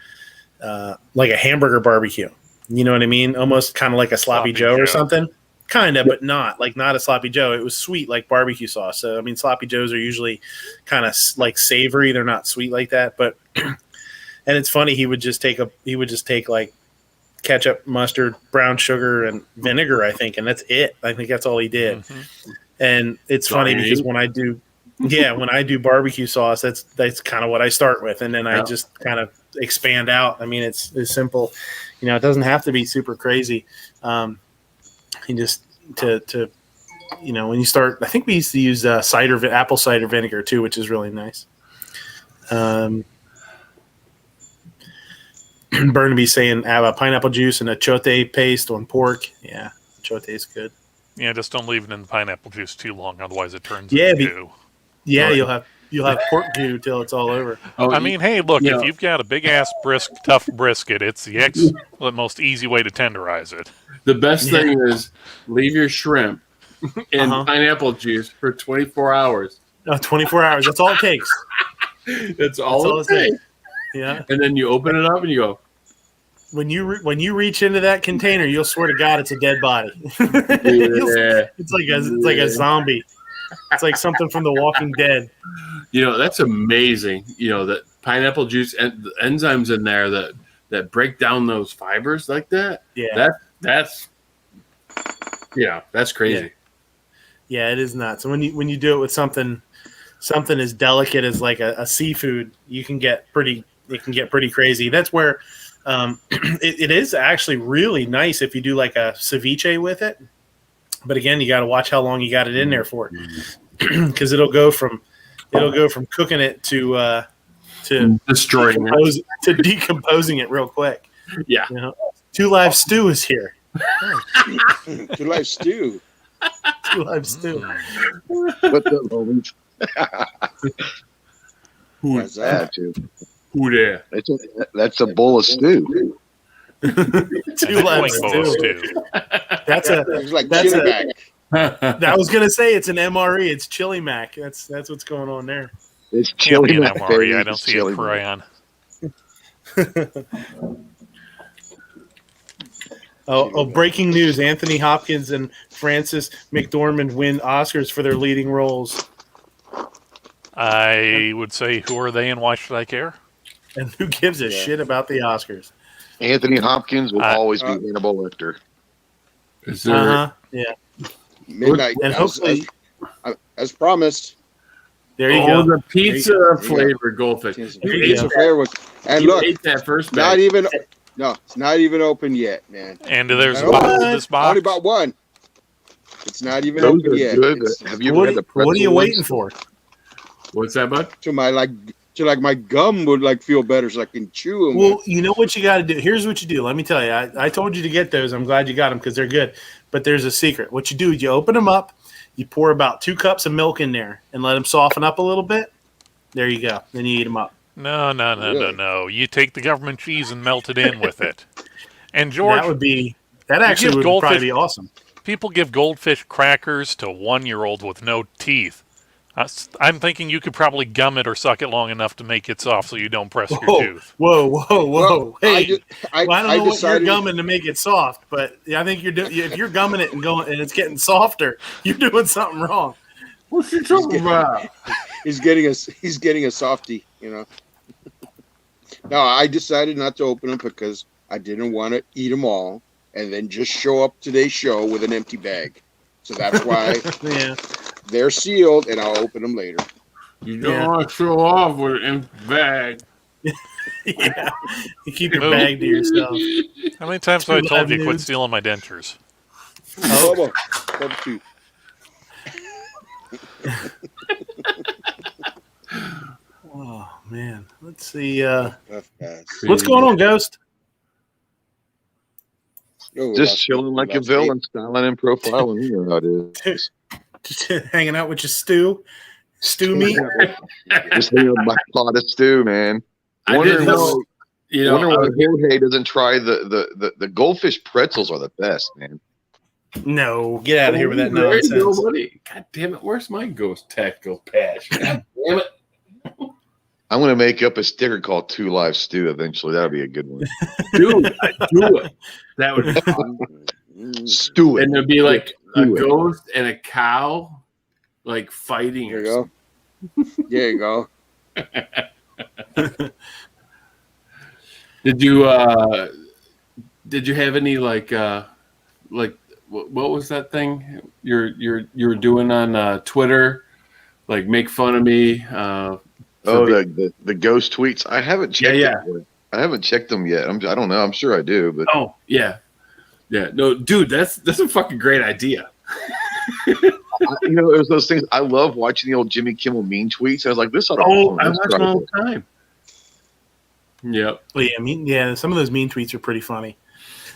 like a hamburger barbecue. You know what I mean? Almost kind of like a sloppy Joe or something. Kind of, but not a sloppy Joe. It was sweet like barbecue sauce. So I mean, sloppy Joes are usually kind of like savory. They're not sweet like that. But and it's funny. He would just take like ketchup, mustard, brown sugar, and vinegar, I think, and that's it. I think that's all he did. Mm-hmm. And it's funny because when I do barbecue sauce, that's kind of what I start with, and then I just kind of expand out. I mean, it's simple. It doesn't have to be super crazy. You just to when you start, I think we used to use apple cider vinegar too, which is really nice. Burnaby saying have a pineapple juice and a chote paste on pork. Yeah, chote is good. Yeah, just don't leave it in the pineapple juice too long, otherwise it turns into goo. Yeah, right. You'll have pork goo till it's all over. Oh, I mean, hey, look, if you've got a big ass tough brisket, it's the most easy way to tenderize it. The best thing is leave your shrimp in pineapple juice for 24 hours. 24 hours. That's all it takes. That's all it takes. Yeah. And then you open it up and you go, when you reach into that container, you'll swear to God it's a dead body. Yeah. It's like a zombie. It's like something from The Walking Dead. That's amazing. That pineapple juice and the enzymes in there that break down those fibers like that. Yeah. That's crazy. Yeah, it is nuts. And when you do it with something as delicate as like a seafood, it can get pretty crazy. That's where it is actually really nice if you do like a ceviche with it. But again, you got to watch how long you got it in there for, because it'll go from cooking it to destroying it, to decomposing it real quick. Yeah. 2 Live Stew is here. 2 Live Stew. 2 Live Stew. What's up, homies? What's that? Who there? That's a bowl of stew. 2 Live Bowl Stew. stew. It's like chili bag. I was gonna say it's an MRE. It's Chili Mac. That's what's going on there. It's Can't be chili an mac, MRE. baby. I don't It's see a chili mac. Oh, breaking news. Anthony Hopkins and Frances McDormand win Oscars for their leading roles. I would say, who are they and why should I care? And who gives a shit about the Oscars? Anthony Hopkins will always be uh, Hannibal Lecter. Is there? Yeah. Midnight. And hopefully, as promised. there you go. The pizza There you go. flavored goldfish. Pizza You ate that- flavor was, and you look, ate that first not bag. even. No, it's not even open yet, man. And there's I a box only- in this I only box. bought one. It's not even Those open are yet. good. It's Have you ever had the pretzel What are you ones? waiting for? What's that, bud? to my gum would like feel better so I can chew them. Well, you know what you got to do. Here's what you do. Let me tell you. I told you to get those. I'm glad you got them because they're good. But there's a secret. What you do is you open them up. You pour about 2 cups of milk in there and let them soften up a little bit. There you go. Then you eat them up. No. Really? You take the government cheese and melt it in with it. And George, That actually give would goldfish- probably be awesome. people give goldfish crackers to 1-year-olds with no teeth. I'm thinking you could probably gum it or suck it long enough to make it soft so you don't press your tooth. Whoa. Well, Hey, I well, I don't know what decided- you're gumming to make it soft, but I think if you're gumming it and it's getting softer, you're doing something wrong. What's you talking about? He's getting a softie, No, I decided not to open them because I didn't want to eat them all and then just show up today's show with an empty bag. So that's why Yeah. they're sealed, and I'll open them later. You don't want to show off with an empty bag. Yeah. You keep your Move. bag to yourself. How many times have I Too told you loud quit nudes. stealing my dentures? Bubble tea. Oh man. Let's see. Yes. What's going on, Ghost? Oh, Just last- chilling like a last villain, styling and profiling. You know how it is. Just hanging out with your stew meat. Just hanging with my pot of stew, man. I Wondering didn't why, know. You know, wondering why Jorge doesn't try the goldfish pretzels are the best, man. No, get out of here with that there ain't nonsense. nobody. God damn it! Where's my ghost tactical patch? God damn it! I'm gonna make up a sticker called 2 Live Stew eventually. That'll be a good one. Dude, I do it. That would be fun. Stew it. And there'd be like a Do it. ghost and a cow, like fighting. There or you go. There you go. Did you have any like what was that thing you're doing on Twitter? Like make fun of me. Oh, the ghost tweets. I haven't checked. Yeah. Them. I haven't checked them yet. I don't know. I'm sure I do, but Oh yeah. No, dude, that's a fucking great idea. it was those things. I love watching the old Jimmy Kimmel mean tweets. I was like, this. I watch them all the time. Yep. Well, yeah, some of those mean tweets are pretty funny.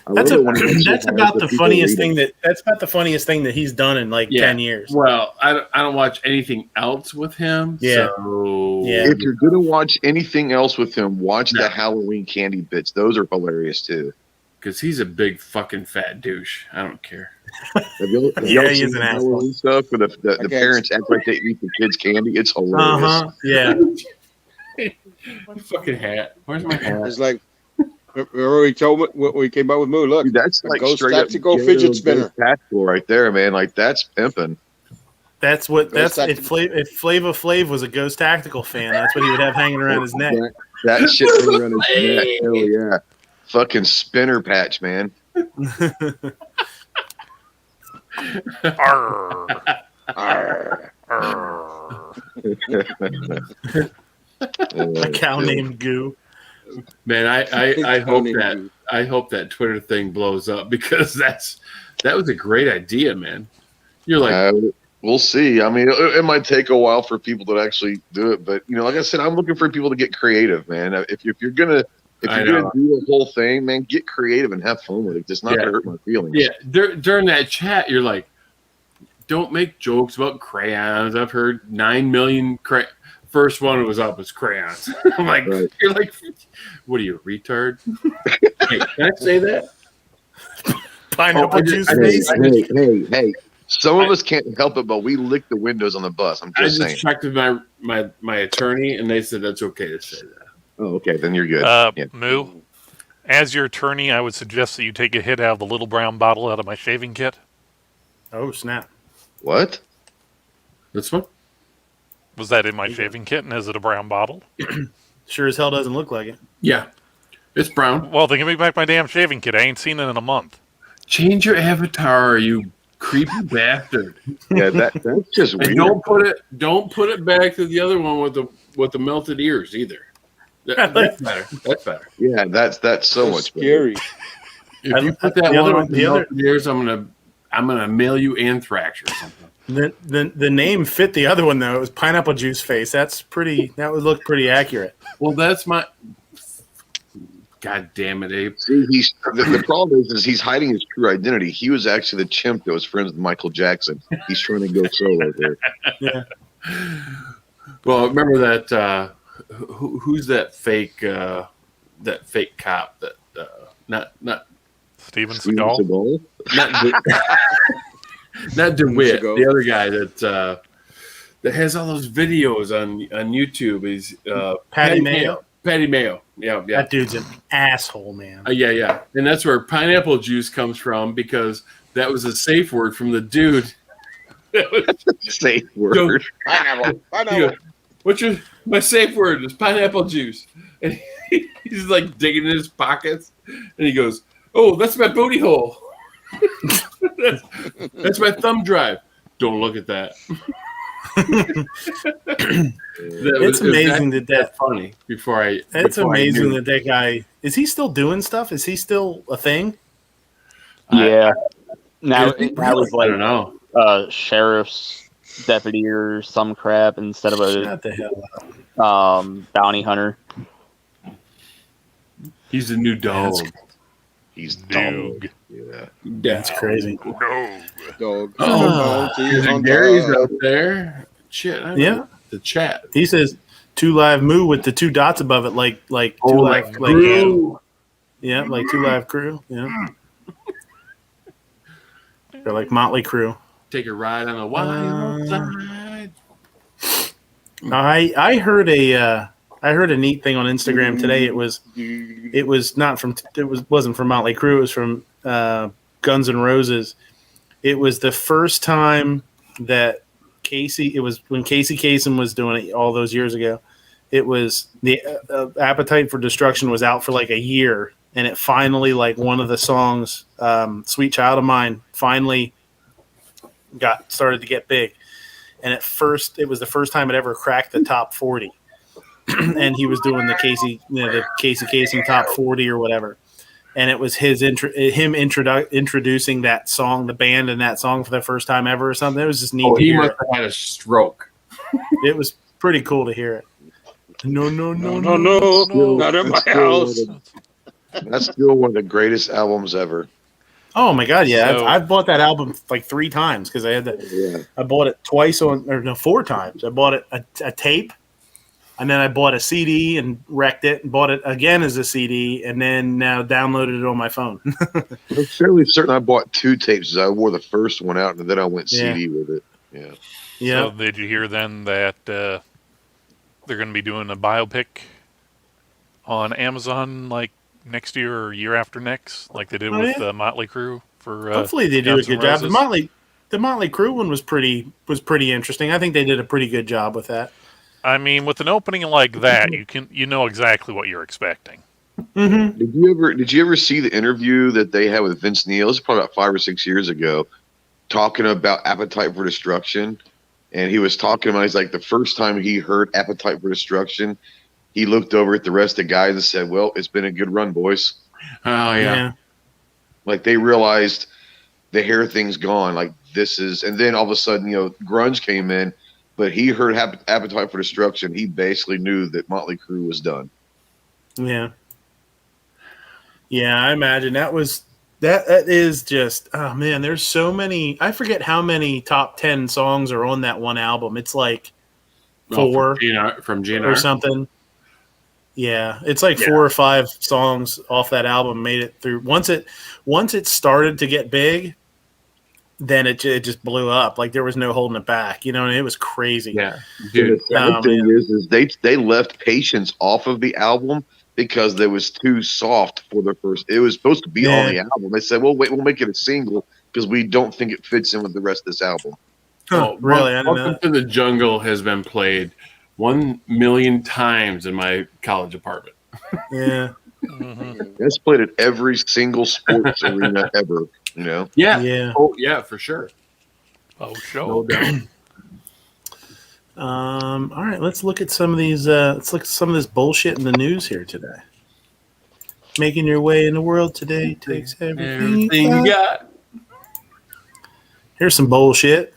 I That's love it when it makes that's you about laugh the that people funniest read it. thing that's about the funniest thing that he's done in like 10 years. Well, I don't watch anything else with him. Yeah. So Yeah. If you're gonna watch anything else with him, watch No. the Halloween candy bits. Those are hilarious too. Because he's a big fucking fat douche. I don't care. Have y'all Yeah, he seen is an the asshole. Halloween stuff where the Okay. parents act like they eat the kids' candy? It's hilarious. Yeah. My fucking hat. Where's my hat? It's like Remember we told what we came out with Moo. Look, Dude, that's a like Ghost straight up Tactical ghetto fidget spinner. Ghost Tactical right there, man. Like that's pimping. That's what. Ghost That's if Tactical. Flava Flav was a Ghost Tactical fan. That's what he would have hanging around his neck. That shit hanging around his neck. Hell yeah. Fucking spinner patch, man. Arr, Arr. arr. A cow named Goo. Man, I hope Funny, that dude. I hope that Twitter thing blows up because that was a great idea, man. You're like, We'll see. I mean, it might take a while for people to actually do it, but like I said, I'm looking for people to get creative, man. If you're gonna I do know. the whole thing, man, get creative and have fun with it. It's not Yeah. gonna hurt my feelings. yeah. During that chat, you're like, don't make jokes about crayons. I've heard 9 million First one was up was crayons. I'm like, Right. You're like, what are you, a retard? Hey, can I say that? Pineapple I juice just- face. Hey. Some of us can't help it, but we lick the windows on the bus. I'm I just just saying. checked with my attorney, and they said that's okay to say that. Oh, okay, then you're good. Yeah. Moo, as your attorney, I would suggest that you take a hit out of the little brown bottle out of my shaving kit. Oh snap! What? This one? Was that in my shaving kit, and is it a brown bottle? Sure as hell doesn't look like it. Yeah. It's brown. Well, then give me back my damn shaving kit. I ain't seen it in a month. Change your avatar, you creepy bastard. Yeah, that's just And weird. don't put it back to the other one with the melted ears either. That's better. That's better. Yeah, that's so That's much better. scary. If you put that the other one one- with the the other- melted ears, I'm gonna mail you anthrax or something. The name fit the other one though. It was pineapple juice face. That's pretty. That would look pretty accurate. Well, that's my. God damn it, Abe. See, the problem is he's hiding his true identity. He was actually the chimp that was friends with Michael Jackson. He's trying to go solo there. Yeah. Well, remember that. Who's that fake? That fake cop that not Steven Steven Seagal. Seagal? not DeWitt, Seagal. the other guy that has all those videos on YouTube. He's Patty Mayo. Patty Mayo. Yeah. That dude's an asshole, man. Yeah. And that's where pineapple juice comes from because that was a safe word from the dude. Safe word. Pineapple. He goes, my safe word is pineapple juice. And he's like digging in his pockets and he goes, oh, that's my booty hole. that's my thumb drive. Don't look at that. It's amazing that funny before I. It's before I amazing knew. that guy is he still doing stuff? Is he still a thing? Yeah. Now, Is he now really? he's I don't like know. sheriff's deputy or some crap instead of a Shut the hell up. bounty hunter. He's a new dog. He's dumb. Doog. Yeah. That's crazy. No. Dog. Oh, On Gary's top. out there. Shit. I don't Yeah. know. The chat. He says two live moo with the two dots above it, like two live, Ooh. yeah, like two live crew, yeah. They're like Motley Crue. Take a ride on the wild side. I heard a neat thing on Instagram today. It wasn't from Motley Crue. It was from Guns N' Roses. It was the first time that it was when Casey Kasem was doing it all those years ago. It was the Appetite for Destruction was out for like a year, and it finally, like one of the songs, Sweet Child of Mine, finally started to get big. And at first, it was the first time it ever cracked the top 40. And he was doing the Casey Kasem top 40 or whatever. And it was him introducing that song, the band, and that song for the first time ever or something. It was just neat Oh, to he hear must it. have had a stroke. It was pretty cool to hear it. No, Not in my house. That's still one of the greatest albums ever. Oh my god, yeah! So- I've bought that album like 3 times because I had Yeah. I bought it twice 4 times. I bought it a tape, and then I bought a CD and wrecked it, and bought it again as a CD, and then now downloaded it on my phone. I'm fairly certain I bought 2 tapes. I wore the first one out, and then I went Yeah. CD with it. Yeah. Yeah, So did you hear then that they're going to be doing a biopic on Amazon like next year or year after next, like they did Oh, with yeah? Motley Crue for. Hopefully they do a Guns N' good job. Roses. The Motley Crue one was pretty interesting. I think they did a pretty good job with that. I mean, with an opening like that, you know exactly what you're expecting. Mm-hmm. Did you ever see the interview that they had with Vince Neil? It was probably about 5 or 6 years ago, talking about Appetite for Destruction. And he was talking about, he's like, the first time he heard Appetite for Destruction, he looked over at the rest of the guys and said, "Well, it's been a good run, boys." Oh yeah. Like they realized the hair thing's gone. Like this is, and then all of a sudden, grunge came in, but he heard Appetite for Destruction. He basically knew that Motley Crue was done. Yeah. Yeah, I imagine that is just, oh man, there's so many. I forget how many top 10 songs are on that one album. It's like 4 from GNR or something. Yeah, it's like 4 or 5 songs off that album made it through. Once it started to get big, then it just blew up. Like there was no holding it back, and it was crazy. Yeah, dude. The sad thing is they left Patience off of the album because it was too soft for their first. It was supposed to be on the album. They said, "Well, wait, we'll make it a single because we don't think it fits in with the rest of this album." Huh, really? Welcome to the Jungle has been played 1 million times in my college apartment. Yeah. It's played at every single sports arena ever. Yeah. Yeah. Oh yeah, for sure. Oh, sure. No doubt. All right, let's look at some of these. Let's look at some of this bullshit in the news here today. Making your way in the world today takes everything you got. Here's some bullshit.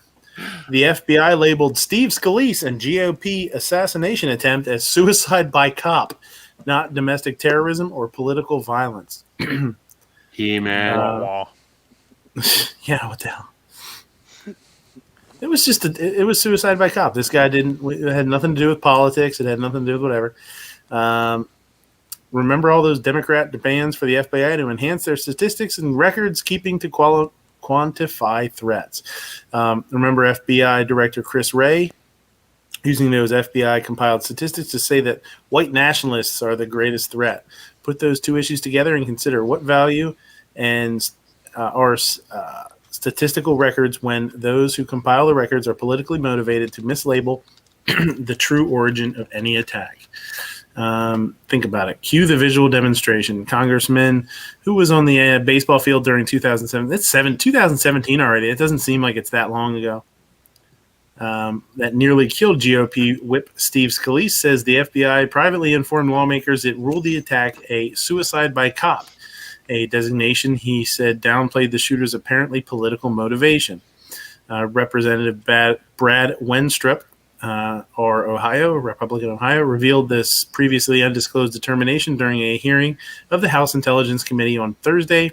The FBI labeled Steve Scalise and GOP assassination attempt as suicide by cop, not domestic terrorism or political violence. He-Man. Yeah, what the hell? It was just it was suicide by cop. This guy it had nothing to do with politics. It had nothing to do with whatever. Remember all those Democrat demands for the FBI to enhance their statistics and records keeping to quantify threats. Remember FBI Director Chris Wray using those FBI compiled statistics to say that white nationalists are the greatest threat. Put those two issues together and consider what value and are statistical records when those who compile the records are politically motivated to mislabel the true origin of any attack. Think about it. Cue the visual demonstration. Congressman who was on the baseball field during 2007. It's 2017 already. It doesn't seem like it's that long ago. That nearly killed GOP whip Steve Scalise says the FBI privately informed lawmakers it ruled the attack a suicide by cop, a designation he said downplayed the shooter's apparently political motivation. Representative Brad Wenstrup, Republican Ohio, revealed this previously undisclosed determination during a hearing of the House Intelligence Committee on Thursday,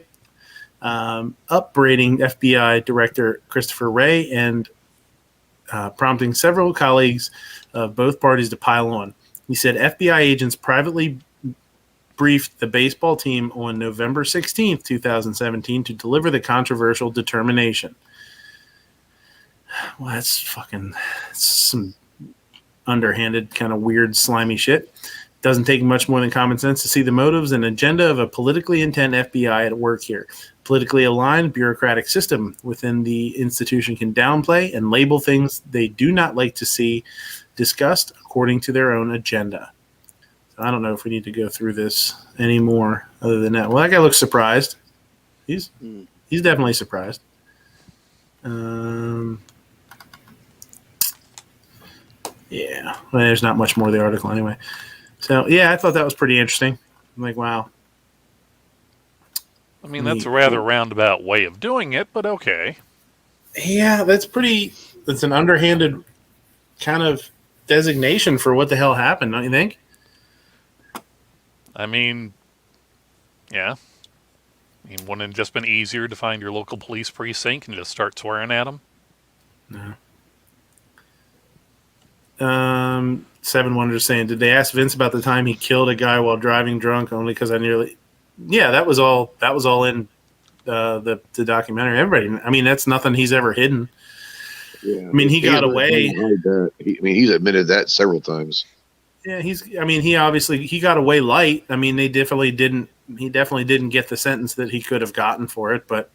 upbraiding FBI Director Christopher Wray and prompting several colleagues of both parties to pile on. He said FBI agents privately briefed the baseball team on November 16th, 2017 to deliver the controversial determination. Well, that's some underhanded, kind of weird, slimy shit. Doesn't take much more than common sense to see the motives and agenda of a politically intent FBI at work here. Politically aligned bureaucratic system within the institution can downplay and label things they do not like to see discussed according to their own agenda. So I don't know if we need to go through this anymore other than that. Well, that guy looks surprised. He's definitely surprised. Yeah, well, there's not much more of the article anyway. So, yeah, I thought that was pretty interesting. I'm like, wow. I mean, that's a rather roundabout way of doing it, but okay. Yeah, that's an underhanded kind of designation for what the hell happened, don't you think? I mean, yeah. I mean, wouldn't it have just been easier to find your local police precinct and just start swearing at them? No. Seven Wonders saying, did they ask Vince about the time he killed a guy while driving drunk? Only because I nearly. Yeah, that was all in the documentary. Everybody. I mean, that's nothing he's ever hidden. Yeah, I mean, he got away. He's admitted that several times. Yeah, he got away light. I mean, they definitely didn't he definitely didn't get the sentence that he could have gotten for it. But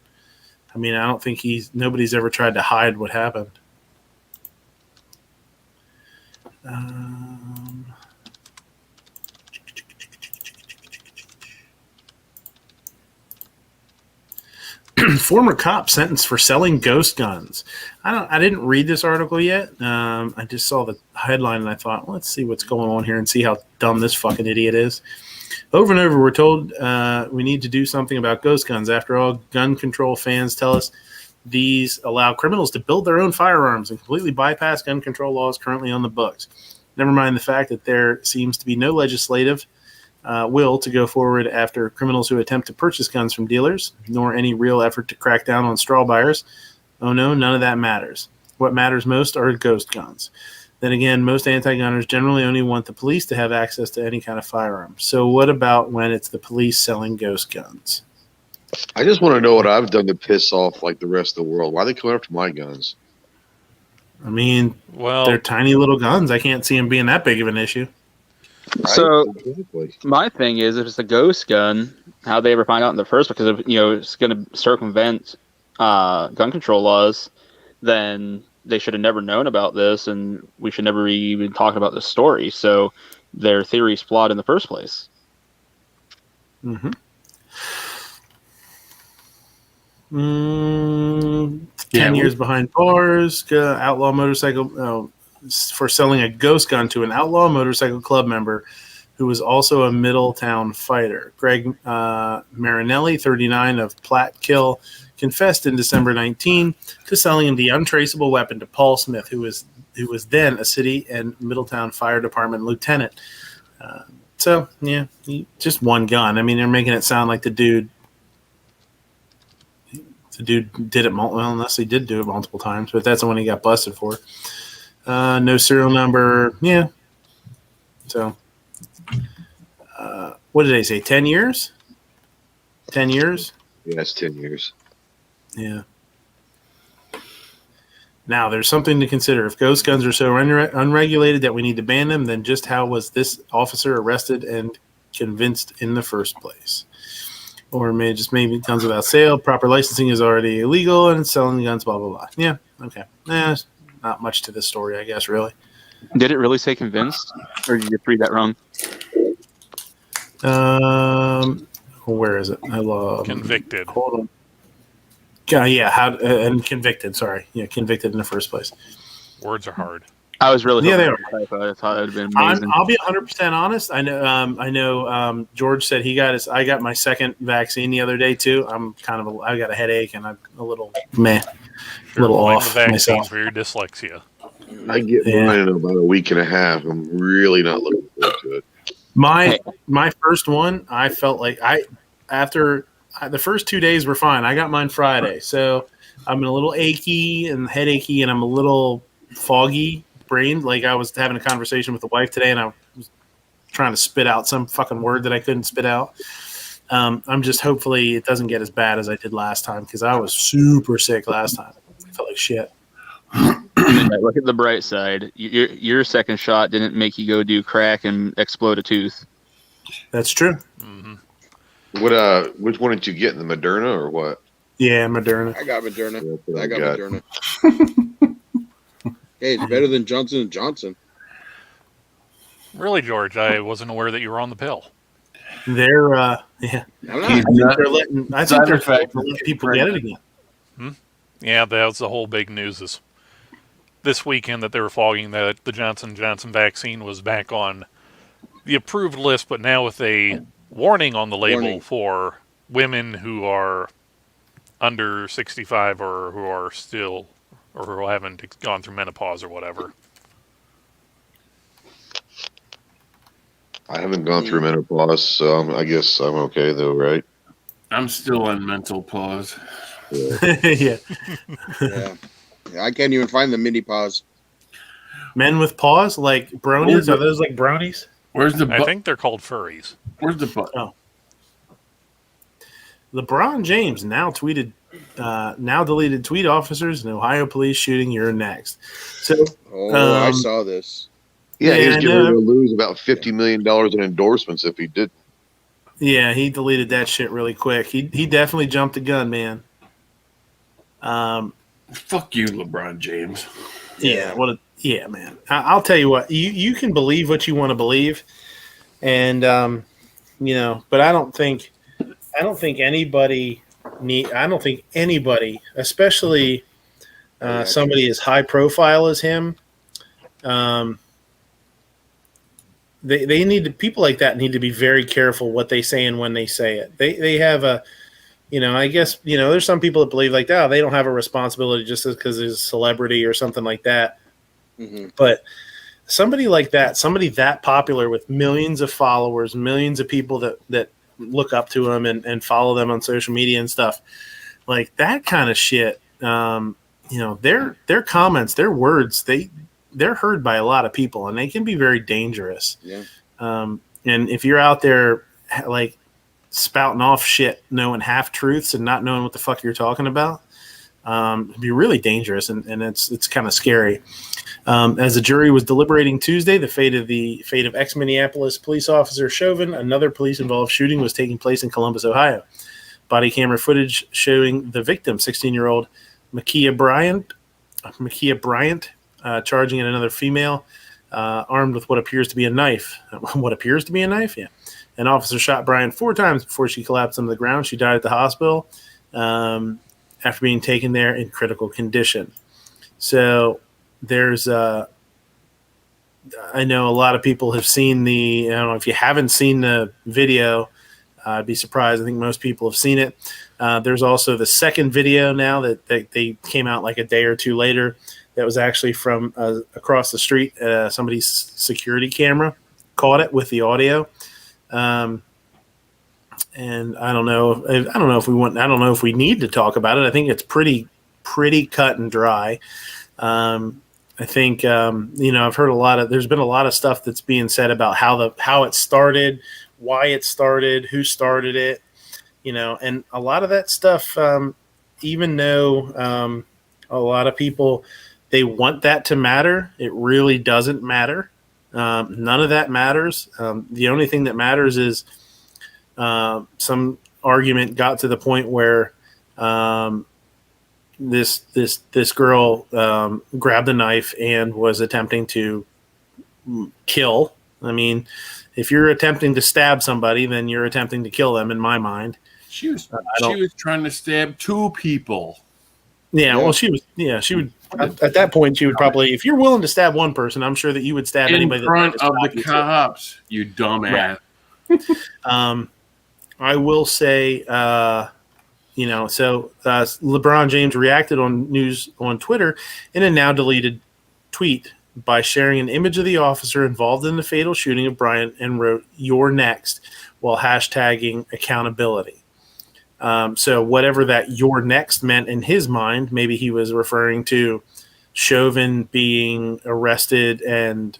I mean, I don't think nobody's ever tried to hide what happened. Former cop sentenced for selling ghost guns. I didn't read this article yet. I just saw the headline and I thought, let's see what's going on here and see how dumb this fucking idiot is. Over and over, we're told we need to do something about ghost guns. After all, gun control fans tell us these allow criminals to build their own firearms and completely bypass gun control laws currently on the books. Never mind the fact that there seems to be no legislative will to go forward after criminals who attempt to purchase guns from dealers, nor any real effort to crack down on straw buyers. Oh no, none of that matters. What matters most are ghost guns. Then again, most anti-gunners generally only want the police to have access to any kind of firearm. So what about when it's the police selling ghost guns? I just want to know what I've done to piss off like the rest of the world. Why are they coming after my guns? I mean, Well, they're tiny little guns. I can't see them being that big of an issue. So Exactly. my thing is, if it's a ghost gun, how'd they ever find out in the first? Because it's going to circumvent gun control laws. Then they should have never known about this, and we should never even talk about this story. So their theory's flawed in the first place. Mm-hmm. 10 years behind bars. Outlaw motorcycle for selling a ghost gun to an outlaw motorcycle club member who was also a Middletown fighter. Greg Marinelli, 39, of Platkill, confessed in December 19 to selling the untraceable weapon to Paul Smith, who was then a city and Middletown Fire Department lieutenant. So, yeah, just one gun. I mean, they're making it sound like the dude did it unless he did do it multiple times, but that's the one he got busted for. No serial number. Yeah. So, what did they say? 10 years? 10 years? Yeah, it's 10 years. Yeah. Now, there's something to consider. If ghost guns are so unregulated that we need to ban them, then just how was this officer arrested and convinced in the first place? Or maybe guns without sale. Proper licensing is already illegal, and selling guns, blah, blah, blah. Yeah, okay. There's not much to this story, I guess, really. Did it really say convinced, or did you just read that wrong? Where is it? I love convicted. Hold on. Yeah, and convicted. Sorry, yeah, convicted in the first place. Words are hard. I was really Yeah, they hoping for a typo. I thought it would have been amazing. I'll be 100% honest. I know. George said he got his. I got my second vaccine the other day too. I got a headache and I'm a little little Blame off the vaccine myself. for your dyslexia. I get mine in about a week and a half. I'm really not looking forward to it. My first one, I felt like the first 2 days were fine. I got mine Friday, so I'm a little achy and headachy, and I'm a little foggy brained. Like I was having a conversation with the wife today, and I was trying to spit out some fucking word that I couldn't spit out. I'm just hopefully it doesn't get as bad as I did last time because I was super sick last time. I felt like shit. Look at the bright side. Your second shot didn't make you go do crack and explode a tooth. That's true. Mm-hmm. Which one did you get? The Moderna or what? Yeah, Moderna. I got Moderna. Yeah, I got got- Moderna. Hey, it's better than Johnson & Johnson. Really, George, I wasn't aware that you were on the pill. They're I'm not. I think they're letting people get it again. Yeah, that was the whole big news this weekend that they were flogging that the Johnson & Johnson vaccine was back on the approved list, but now with a warning on the label for women who are under 65 or who are still or who haven't gone through menopause or whatever. I haven't gone through menopause, so I guess I'm okay though, right? I'm still on mental pause. Yeah. Yeah. I can't even find the mini pause. Men with paws, like bronies? Are those like bronies? Where's the I think they're called furries. Where's the butt? LeBron James now deleted tweet officers in Ohio police shooting. You're next. So I saw this. Yeah, Yeah, he was I getting know. ready to lose about $50 million in endorsements if he did. Yeah, he deleted that shit really quick. He definitely jumped the gun, man. Fuck you, LeBron James. Yeah, man. I'll tell you what. You can believe what you want to believe, and but I don't think anybody especially somebody as high profile as him. They need to, people like that need to be very careful what they say and when they say it. They have a, I guess, there's some people that believe like, oh, they don't have a responsibility just because there's a celebrity or something like that. Mm-hmm. But somebody like that, somebody that popular with millions of followers, millions of people that look up to them and follow them on social media and stuff, like that kind of shit, their comments, their words, they're heard by a lot of people, and they can be very dangerous. Yeah. And if you're out there like spouting off shit, knowing half truths and not knowing what the fuck you're talking about, it'd be really dangerous, and it's kind of scary. As the jury was deliberating Tuesday, the fate of ex-Minneapolis police officer Chauvin, another police-involved shooting, was taking place in Columbus, Ohio. Body camera footage showing the victim, 16-year-old Makia Bryant, charging at another female, armed with what appears to be a knife. What appears to be a knife? Yeah. An officer shot Bryant 4 times before she collapsed onto the ground. She died at the hospital after being taken there in critical condition. So there's I know a lot of people have seen I don't know if you haven't seen the video, I'd be surprised. I think most people have seen it. There's also the second video now that they came out like a day or two later. That was actually from across the street. Somebody's security camera caught it with the audio. And I don't know if we need to talk about it. I think it's pretty cut and dry. I think I've heard there's been a lot of stuff that's being said about how it started, why it started, who started it, and a lot of that stuff, even though a lot of people, they want that to matter, it really doesn't matter. None of that matters. The only thing that matters is some argument got to the point where this girl grabbed a knife and was attempting to kill. I mean, if you're attempting to stab somebody, then you're attempting to kill them, in my mind. She was trying to stab 2 people. Yeah, well, she would at that point. She would probably, if you're willing to stab one person, I'm sure that you would stab anybody in front of the cops. You dumbass. Right. I will say, so LeBron James reacted on Twitter in a now deleted tweet by sharing an image of the officer involved in the fatal shooting of Bryant and wrote "You're next" while hashtagging accountability. So whatever that "you're next" meant in his mind, maybe he was referring to Chauvin being arrested and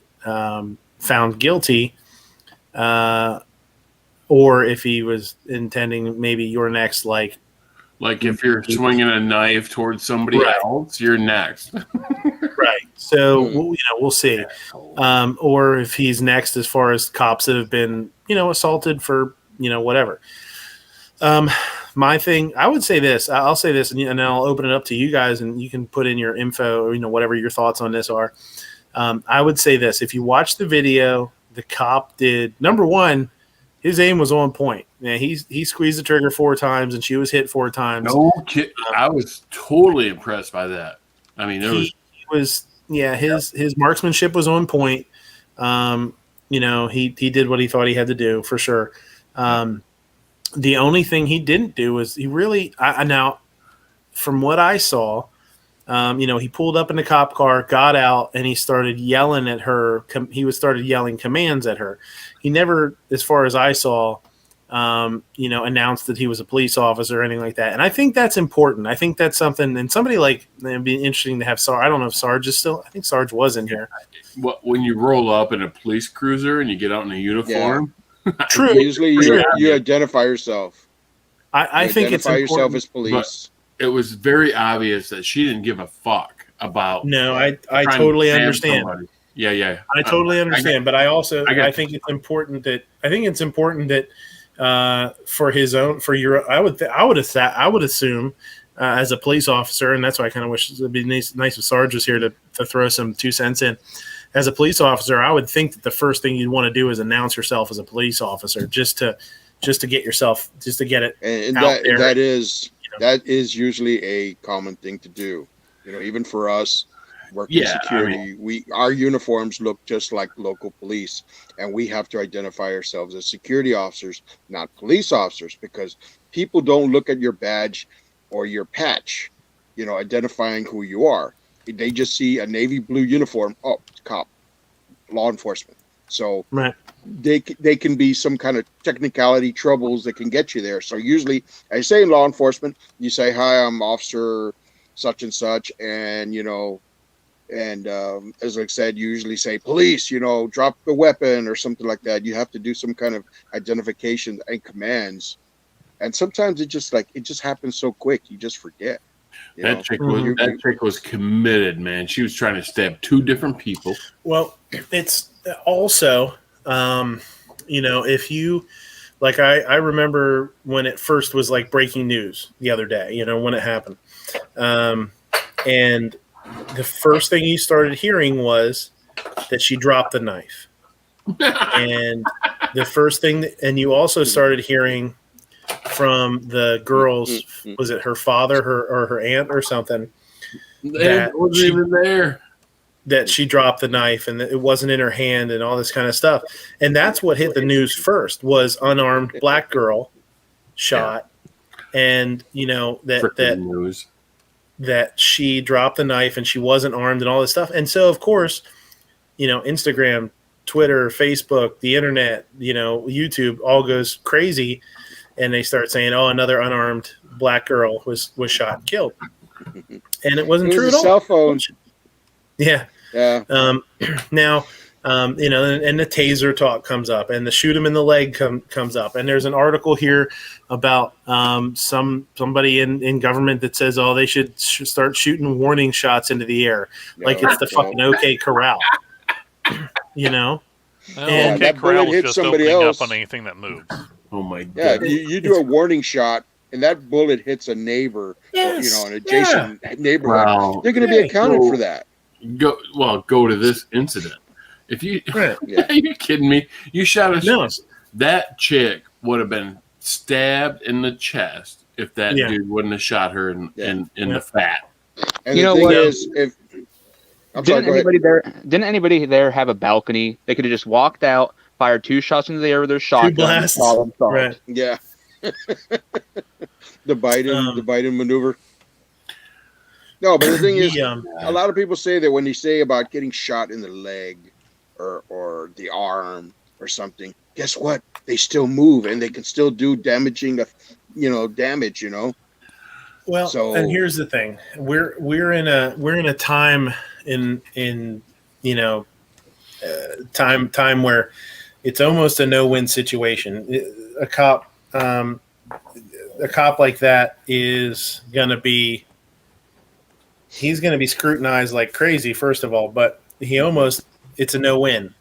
found guilty, or if he was intending maybe "you're next" like if you're swinging a knife towards somebody else, you're next. Right. So we'll see, or if he's next as far as cops that have been assaulted for whatever. My thing, I would say this. I'll say this, and I'll open it up to you guys, and you can put in your info, or whatever your thoughts on this are. I would say this: if you watch the video, the cop did, number one, his aim was on point. Man, he squeezed the trigger 4 times, and she was hit 4 times. No kid, I was totally impressed by that. I mean, his marksmanship was on point. He did what he thought he had to do for sure. The only thing he didn't do was he really now, from what I saw, he pulled up in the cop car, got out, and he started yelling at her. He started yelling commands at her. He never, as far as I saw, announced that he was a police officer or anything like that. And I think that's important. I think that's something. And somebody it'd be interesting to have Sarge. I don't know if Sarge is still. I think Sarge was in here. When you roll up in a police cruiser and you get out in a uniform. Yeah. True. Usually, you identify yourself. I think it's important. Identify yourself as police. It was very obvious that she didn't give a fuck about. No, I totally understand. Somebody. Yeah. I totally understand, but I think it's important that for his own, for your, I would assume as a police officer, and that's why I kind of wish it would be nice if Sarge was here to throw some 2 cents in. As a police officer, I would think that the first thing you'd want to do is announce yourself as a police officer, just to get yourself, just to get it And out there. that is usually a common thing to do. Even for us working security, our uniforms look just like local police, and we have to identify ourselves as security officers, not police officers, because people don't look at your badge or your patch, identifying who you are. They just see a navy blue uniform. Oh, cop, law enforcement. So right. They can be some kind of technicality troubles that can get you there. So usually, I say in law enforcement, you say, "Hi, I'm Officer such and such," and as I said, you usually say police. Drop the weapon or something like that. You have to do some kind of identification and commands. And sometimes it just happens so quick, you just forget. That chick was committed, man. She was trying to stab 2 different people. Well, it's also, if you, like, I remember when it first was like breaking news the other day, when it happened. And the first thing you started hearing was that she dropped the knife. And the first thing, and you also started hearing from the girls, was it her father, her aunt or something? That wasn't even there. That she dropped the knife and that it wasn't in her hand and all this kind of stuff. And that's what hit the news first, was unarmed black girl shot. And, that she dropped the knife and she wasn't armed and all this stuff. And so, of course, Instagram, Twitter, Facebook, the internet, YouTube all goes crazy. And they start saying, "Oh, another unarmed black girl was shot and killed," and it wasn't true at all. Cell phone. Yeah. Yeah. Now, and the taser talk comes up, and the shoot him in the leg comes up, and there's an article here about somebody in government that says, "Oh, they should start shooting warning shots into the air, like it's the fucking OK Corral," Well, And OK that bullet Corral was hit just somebody opening else. up on anything that moves. Oh my Yeah, god! you do a warning shot, and that bullet hits a neighbor, Yes, an adjacent neighborhood. Wow. They're going to be accounted for that. Go to this incident. If you Right. Yeah. are you kidding me? You shot a No. that chick would have been stabbed in the chest if that Yeah. dude wouldn't have shot her in the fat. And You the know thing what? is, Didn't anybody there have a balcony? They could have just walked out, fired 2 shots into the air with their shotgun, blasts. problem solved. Right. Yeah. the Biden maneuver. No, but the thing is, a lot of people say that when they say about getting shot in the leg or the arm or something, guess what? They still move and they can still do damaging, damage. Well, So- and here's the thing: we're in a time time where it's almost a no-win situation. A cop like that is gonna be scrutinized like crazy, first of all, but it's a no-win.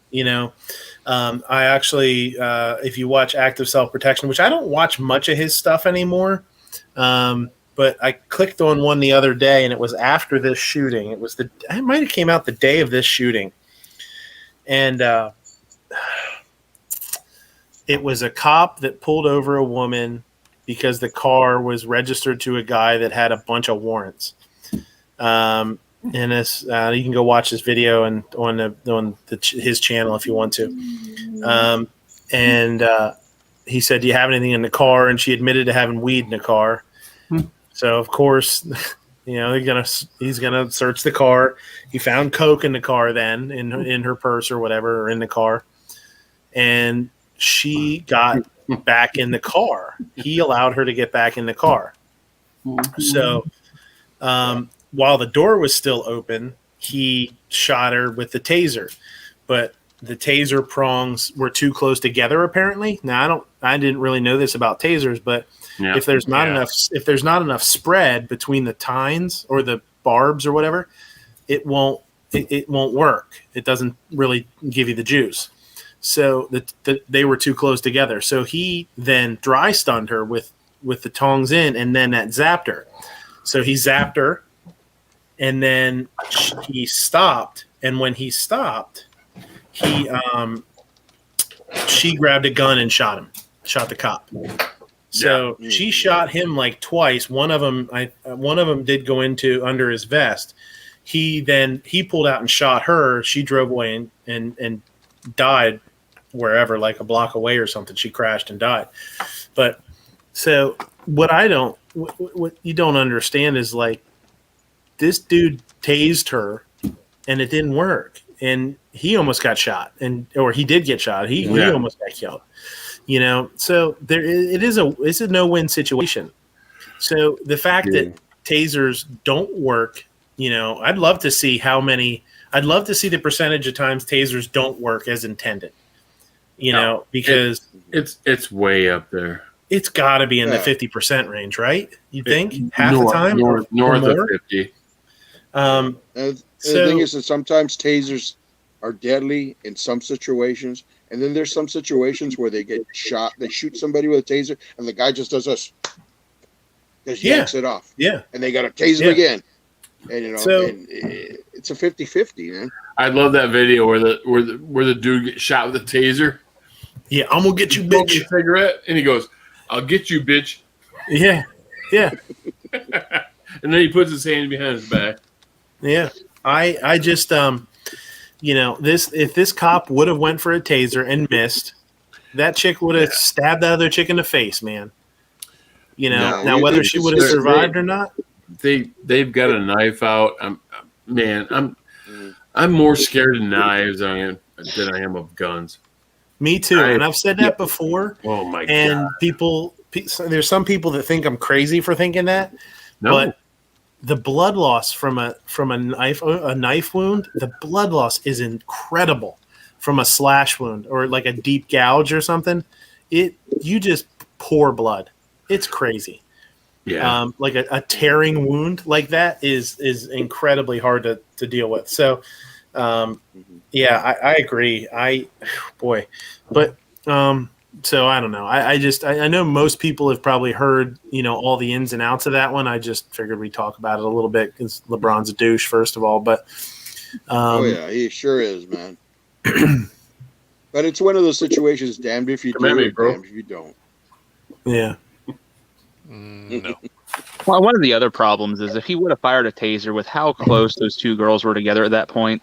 I actually, if you watch Active Self-Protection, which I don't watch much of his stuff anymore. But I clicked on one the other day, and it was after this shooting. It might have came out the day of this shooting, and it was a cop that pulled over a woman because the car was registered to a guy that had a bunch of warrants. And this, you can go watch this video on his channel if you want to. And he said, "Do you have anything in the car?" And she admitted to having weed in the car. So of course, he's gonna search the car. He found coke in the car, then in her purse or whatever, or in the car, and she got back in the car. He allowed her to get back in the car. So while the door was still open, he shot her with the taser, but the taser prongs were too close together. Apparently, now I didn't really know this about tasers, but if there's not enough spread between the tines or the barbs or whatever, it won't work. It doesn't really give you the juice. So they were too close together. So he then dry stunned her with the tongs in, and then that zapped her. So he zapped her, and then he stopped. And when he stopped, she grabbed a gun and shot the cop. So she shot him like twice. One of them did go under his vest. He pulled out and shot her. She drove away and died wherever, like a block away or something. She crashed and died. But so what you don't understand is, like, this dude tased her and it didn't work. And he almost got shot, or he did get shot. He almost got killed. So it's a no-win situation. So the fact that tasers don't work, I'd love to see the percentage of times tasers don't work as intended. Because it's way up there. It's got to be in the 50% range, right? You think half the time, north of 50. The thing is that sometimes tasers are deadly in some situations, and then there's some situations where they get shot. They shoot somebody with a taser, and the guy just does this, just yanks it off. Yeah, and they got to tase him again, and and it's a 50-50, man. I love that video where the dude gets shot with a taser. Yeah, I'm gonna get you, bitch. A cigarette, and he goes, "I'll get you, bitch." Yeah. And then he puts his hand behind his back. Yeah, I just if this cop would have went for a taser and missed, that chick would have stabbed that other chick in the face, man. Now whether she would have survived or not, they've got a knife out. I'm more scared of knives than I am of guns. Me too, and I've said that before. Oh my god! And there's some people that think I'm crazy for thinking that, but the blood loss from a knife wound, the blood loss is incredible. From a slash wound or like a deep gouge or something, you just pour blood. It's crazy. Yeah. Like a tearing wound like that is incredibly hard to deal with. So, I agree. So I don't know. I know most people have probably heard, all the ins and outs of that one. I just figured we'd talk about it a little bit because LeBron's a douche, first of all. But he sure is, man. But it's one of those situations. Damned if you do, damned if you don't. Yeah. No. Well, one of the other problems is if he would have fired a taser with how close those two girls were together at that point,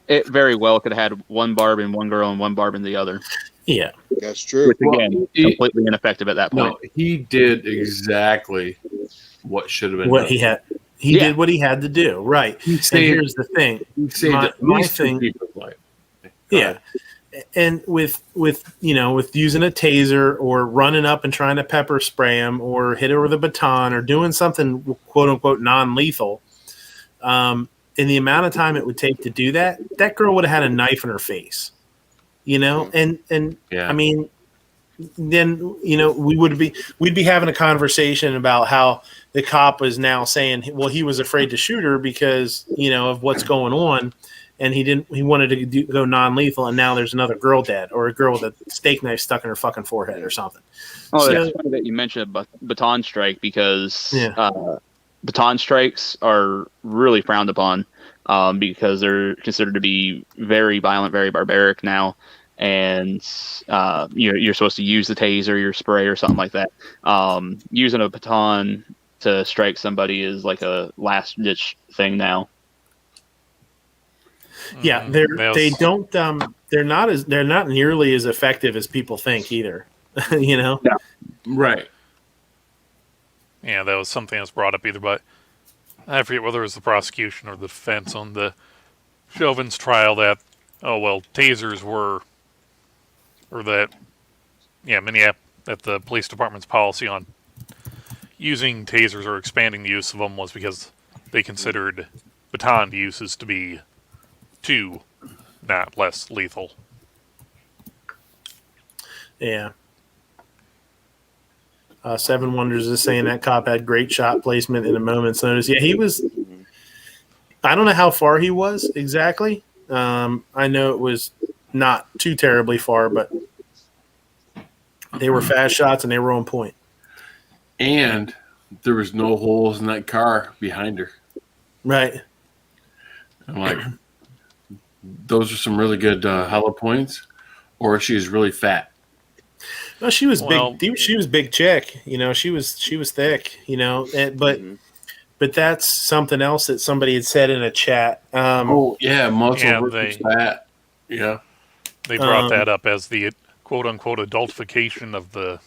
it very well could have had one barb in one girl and one barb in the other. Yeah, that's true. Which again, completely ineffective at that point. No, he did exactly what should have been done. He did what he had to do. Right. And here's the thing. My thing. Yeah. And with using a taser or running up and trying to pepper spray him or hit her with a baton or doing something quote unquote non-lethal, in the amount of time it would take to do that, that girl would have had a knife in her face. And I mean, then we'd be having a conversation about how the cop was now saying, well, he was afraid to shoot her because of what's going on, and he wanted to go non-lethal, and now there's another girl dead or a girl with a steak knife stuck in her fucking forehead or something. Oh, it's funny that you mentioned a baton strike because baton strikes are really frowned upon because they're considered to be very violent, very barbaric now. And you're supposed to use the taser, your spray, or something like that. Using a baton to strike somebody is like a last ditch thing now. Yeah, they're not nearly as effective as people think either. Yeah. Right. Yeah, that was something that was brought up either by, I forget whether it was the prosecution or the defense on the Chauvin's trial that, tasers were, or that the police department's policy on using tasers or expanding the use of them was because they considered baton uses to be too, not less lethal. Yeah. Seven Wonders is saying that cop had great shot placement in a moment's notice. Yeah, he was. I don't know how far he was exactly. I know it was not too terribly far, but they were fast shots and they were on point. And there was no holes in that car behind her. Right. I'm like, those are some really good hollow points, or she is really fat. No, she was Well- big. She was big chick. You know, she was thick. You know, but that's something else that somebody had said in a chat. Oh yeah, muscle Yeah, versus fat. Yeah, They brought that up as the quote unquote adultification of the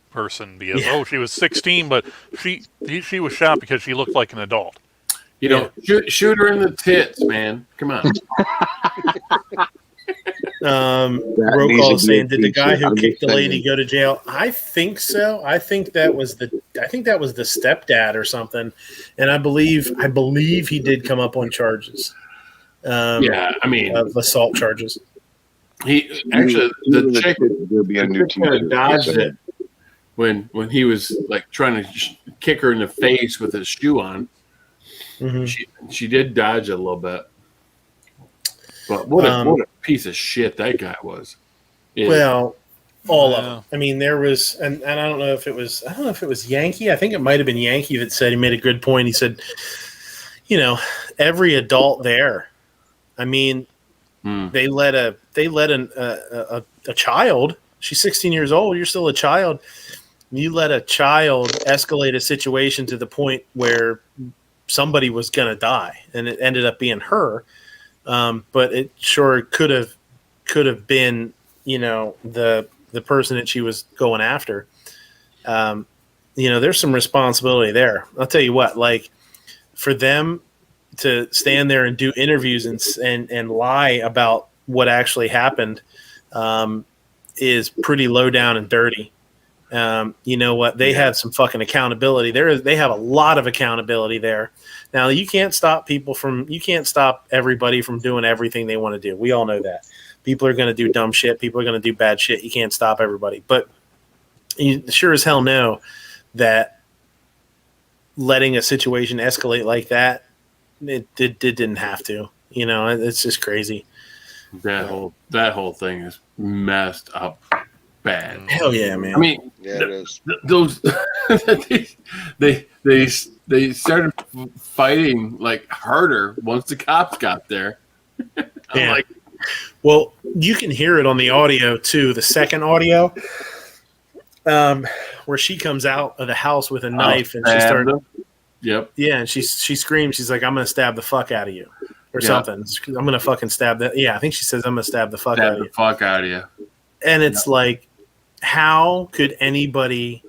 person because she was 16, but she was shot because she looked like an adult. you know, shoot her in the tits, man. Come on. Roll needs call to is be saying, a did the guy feature. who I'm kicked the just lady saying. go to jail? I think so. I think that was the stepdad or something, and I believe he did come up on charges. Yeah, I mean, of assault charges. he actually the chick There'll be a new kind of t-shirt. dodged it when he was like trying to kick her in the face with his shoe on. Mm-hmm. She did dodge it a little bit, but what a piece of shit that guy was. Well, all of Yeah. them. I mean, there was, and I don't know if it was Yankee. I think it might have been Yankee that said he made a good point. He said, you know, every adult there. I mean, they let a child. She's 16 years old. You're still a child. You let a child escalate a situation to the point where somebody was going to die, and it ended up being her. But it sure could have been, you know, the person that she was going after. You know, there's some responsibility there. I'll tell you what, like for them to stand there and do interviews and lie about what actually happened is pretty low down and dirty. You know what? They have some fucking accountability. They have a lot of accountability there. Now you can't stop everybody from doing everything they want to do. We all know that. People are going to do dumb shit. People are going to do bad shit. You can't stop everybody. But you sure as hell know that letting a situation escalate like that, it didn't have to. You know, it's just crazy. That whole thing is messed up bad. Hell yeah, man. I mean, Yeah, it is. those they started fighting like harder once the cops got there. I'm like, well, you can hear it on the audio too. The second audio, where she comes out of the house with a knife and she starts. Yep. Yeah, and she screams. She's like, "I'm gonna stab the fuck out of you," or something. I'm gonna fucking stab that. Yeah, I think she says, "I'm gonna stab the fuck out of you." And it's like, how could anybody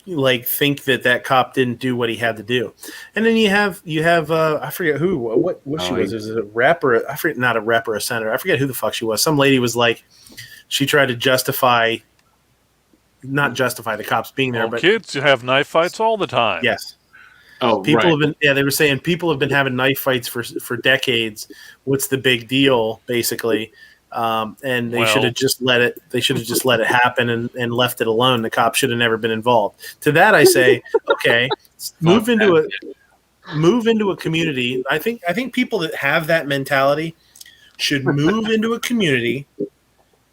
like think that cop didn't do what he had to do? And then you have I forget what she was. Was it a rep or I forget, not a rep or a senator. I forget who the fuck she was. Some lady was like, she tried to not justify the cops being there, but kids have knife fights all the time. yes. Oh, People right. have been, they were saying people have been having knife fights for decades. What's the big deal, basically? And they should have just let it happen and left it alone. The cops should have never been involved. To that, I say, okay, move into a community. I think people that have that mentality should move into a community.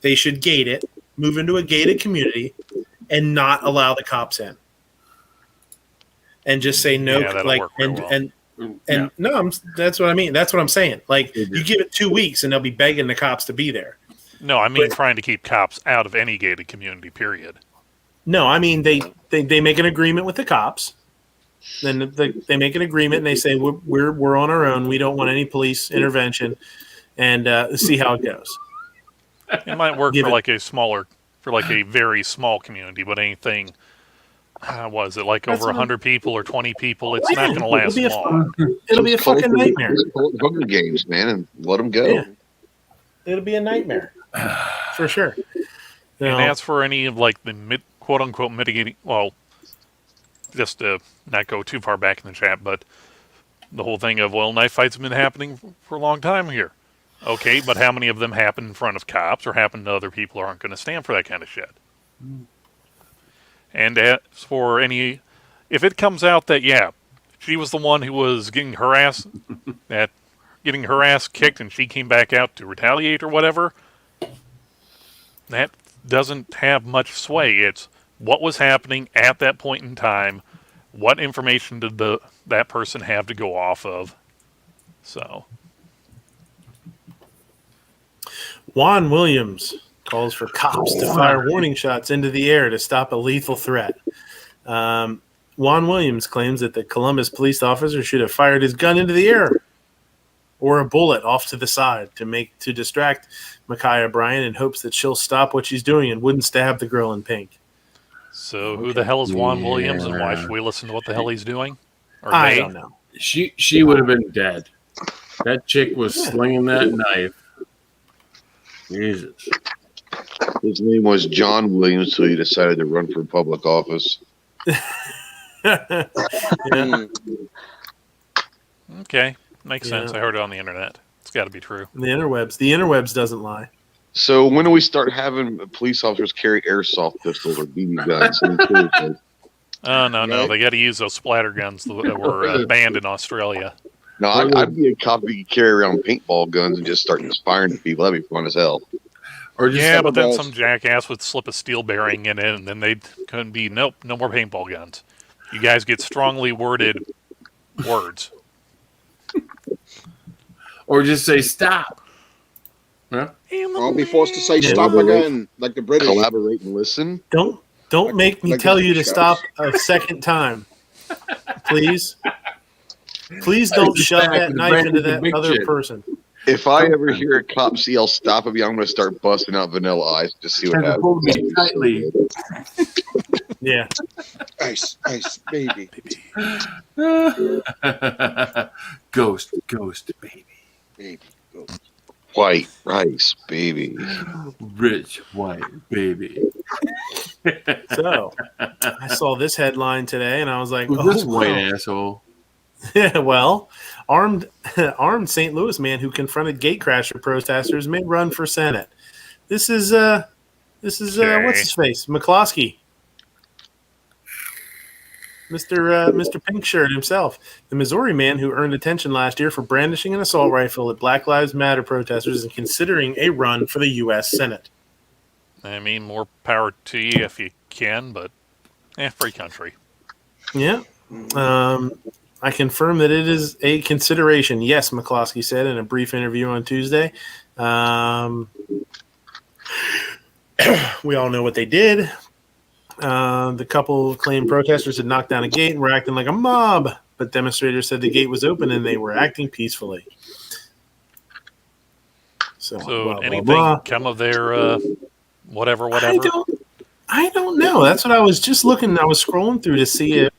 They should gate it, move into a gated community, and not allow the cops in. And just say no, like no, that's what I mean. That's what I'm saying. Like you give it 2 weeks, and they'll be begging the cops to be there. No, I mean trying to keep cops out of any gated community. Period. No, I mean they make an agreement with the cops. Then they make an agreement, and they say we're on our own. We don't want any police intervention, and see how it goes. It might work for like a very small community, but anything. Was it like over 100 people or 20 people? It's not going to last long. It'll be a fucking nightmare. Hunger Games, man, and let them go. Yeah. It'll be a nightmare for sure. And as for any of like the quote unquote mitigating, well, just to not go too far back in the chat, but the whole thing of knife fights have been happening for a long time here. Okay, but how many of them happen in front of cops or happen to other people who aren't going to stand for that kind of shit? And as for if it comes out that, she was the one who was getting her ass kicked, and she came back out to retaliate or whatever, that doesn't have much sway. It's what was happening at that point in time. What information did that person have to go off of? So, Juan Williams calls for cops to fire warning shots into the air to stop a lethal threat. Juan Williams claims that the Columbus police officer should have fired his gun into the air or a bullet off to the side to distract Micaiah Bryant in hopes that she'll stop what she's doing and wouldn't stab the girl in pink. so who the hell is Juan Williams, and why should we listen to what the hell he's doing? Or I they? don't know. She would have been dead. That chick was slinging that knife. Jesus. His name was John Williams, so he decided to run for public office. Yeah. Okay, makes sense. Yeah. I heard it on the internet. It's got to be true. The interwebs doesn't lie. So when do we start having police officers carry airsoft pistols or BB guns? Seriously. Oh, no, Right. they got to use those splatter guns that were banned in Australia. No, I'd be a cop who could carry around paintball guns and just start inspiring to people. That'd be fun as hell. Or just Yeah, some but of then those- some jackass would slip a steel bearing in it, and then they couldn't be, nope, no more paintball guns. You guys get strongly worded words. or just say stop. Huh? I'll be forced to say Yeah. stop again, like the British. Collaborate and listen. Don't make me like tell the you to shots. stop a second time. Please. Please don't Just shove back that and knife back into with the that big other shit. person. If I ever hear a cop yell stop at me, I'm going to start busting out Vanilla Ice to see what Try to happens. hold me tightly. Yeah. Ice, ice, baby. Ghost, baby. Baby, go. White rice, baby. Rich white baby. So I saw this headline today and I was like, Who's this oh, white wow. asshole? Yeah, well, armed St. Louis man who confronted gatecrasher protesters may run for Senate. This is Okay. what's his face? McCloskey. Mr. Pink Shirt himself. The Missouri man who earned attention last year for brandishing an assault rifle at Black Lives Matter protesters is considering a run for the US Senate. I mean, more power to you if you can, but free country. Yeah. I confirm that it is a consideration. Yes, McCloskey said in a brief interview on Tuesday. We all know what they did. The couple claimed protesters had knocked down a gate and were acting like a mob, but demonstrators said the gate was open and they were acting peacefully. So, So blah, blah, anything blah. come of their whatever? I don't know. That's what I was just looking. I was scrolling through to see if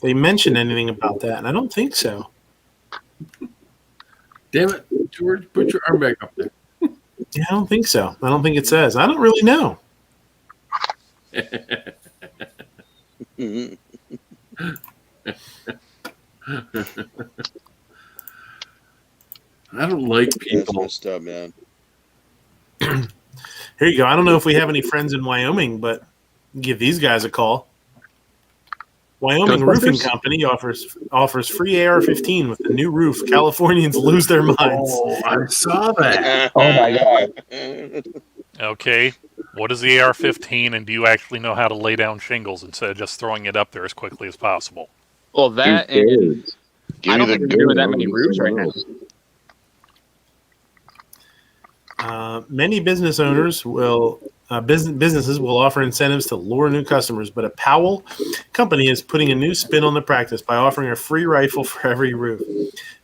they mentioned anything about that, and I don't think so. Damn it, George, put your arm back up there. Yeah, I don't think so. I don't think it says. I don't really know. Mhm. I don't like That's people. messed up, man. Here you go. I don't know if we have any friends in Wyoming, but give these guys a call. Wyoming Roofing Ghostbusters? Company offers free AR-15 with the new roof. Californians lose their minds. Oh, I saw that. Oh my God. Okay. What is the AR-15, and do you actually know how to lay down shingles instead of just throwing it up there as quickly as possible? Well, that and Give I me don't the think they're doing that gun, many I'll roofs do right now. something else. Many business owners businesses will offer incentives to lure new customers, but a Powell company is putting a new spin on the practice by offering a free rifle for every roof.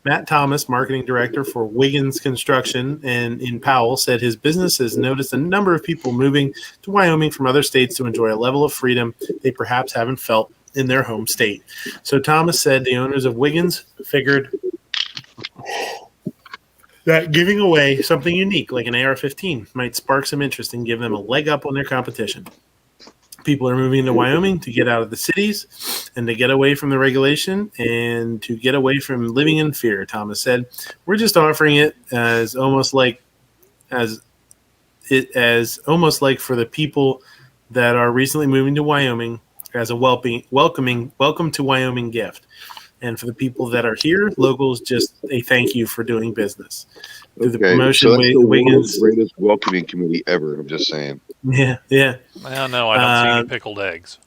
Matt Thomas, marketing director for Wiggins Construction and in Powell, said his business has noticed a number of people moving to Wyoming from other states to enjoy a level of freedom they perhaps haven't felt in their home state. So Thomas said the owners of Wiggins figured that giving away something unique like an AR-15 might spark some interest and give them a leg up on their competition. People are moving to Wyoming to get out of the cities and to get away from the regulation and to get away from living in fear, Thomas said. We're just offering it as almost like for the people that are recently moving to Wyoming as a welcome to Wyoming gift. And for the people that are here, locals, just a thank you for doing business. Through the promotion, so that's the Wiggins. world's greatest welcoming committee ever. I'm just saying. Yeah. Well, no, I don't see any pickled eggs.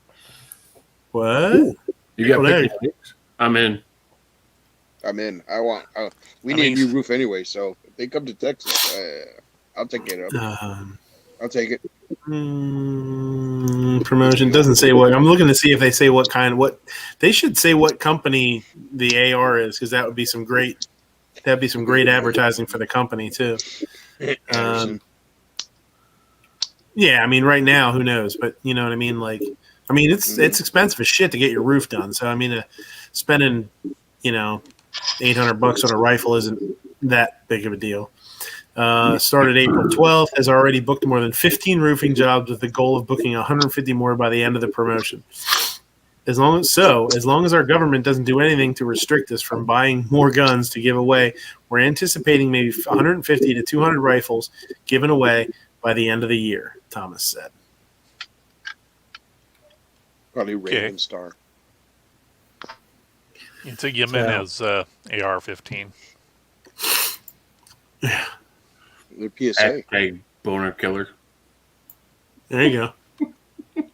What? You got Pickled eggs. pickled eggs? I'm in. I'm in. We need a new roof anyway, so if they come to Texas, I'll take it up. I'll take it. Promotion doesn't say what. I'm looking to see if they say what kind. What they should say what company the AR is, because that would be some great. That'd be some great advertising for the company too. Yeah, I mean, right now, who knows? But you know what I mean. Like, I mean, it's expensive as shit to get your roof done. So I mean, spending $800 on a rifle isn't that big of a deal. Started April 12th, has already booked more than 15 roofing jobs with the goal of booking 150 more by the end of the promotion. As long as our government doesn't do anything to restrict us from buying more guns to give away, we're anticipating maybe 150 to 200 rifles given away by the end of the year, Thomas said. Probably Raven Star. It's a Jimenez AR-15. Yeah. They're PSA. Hashtag boner killer. There you go.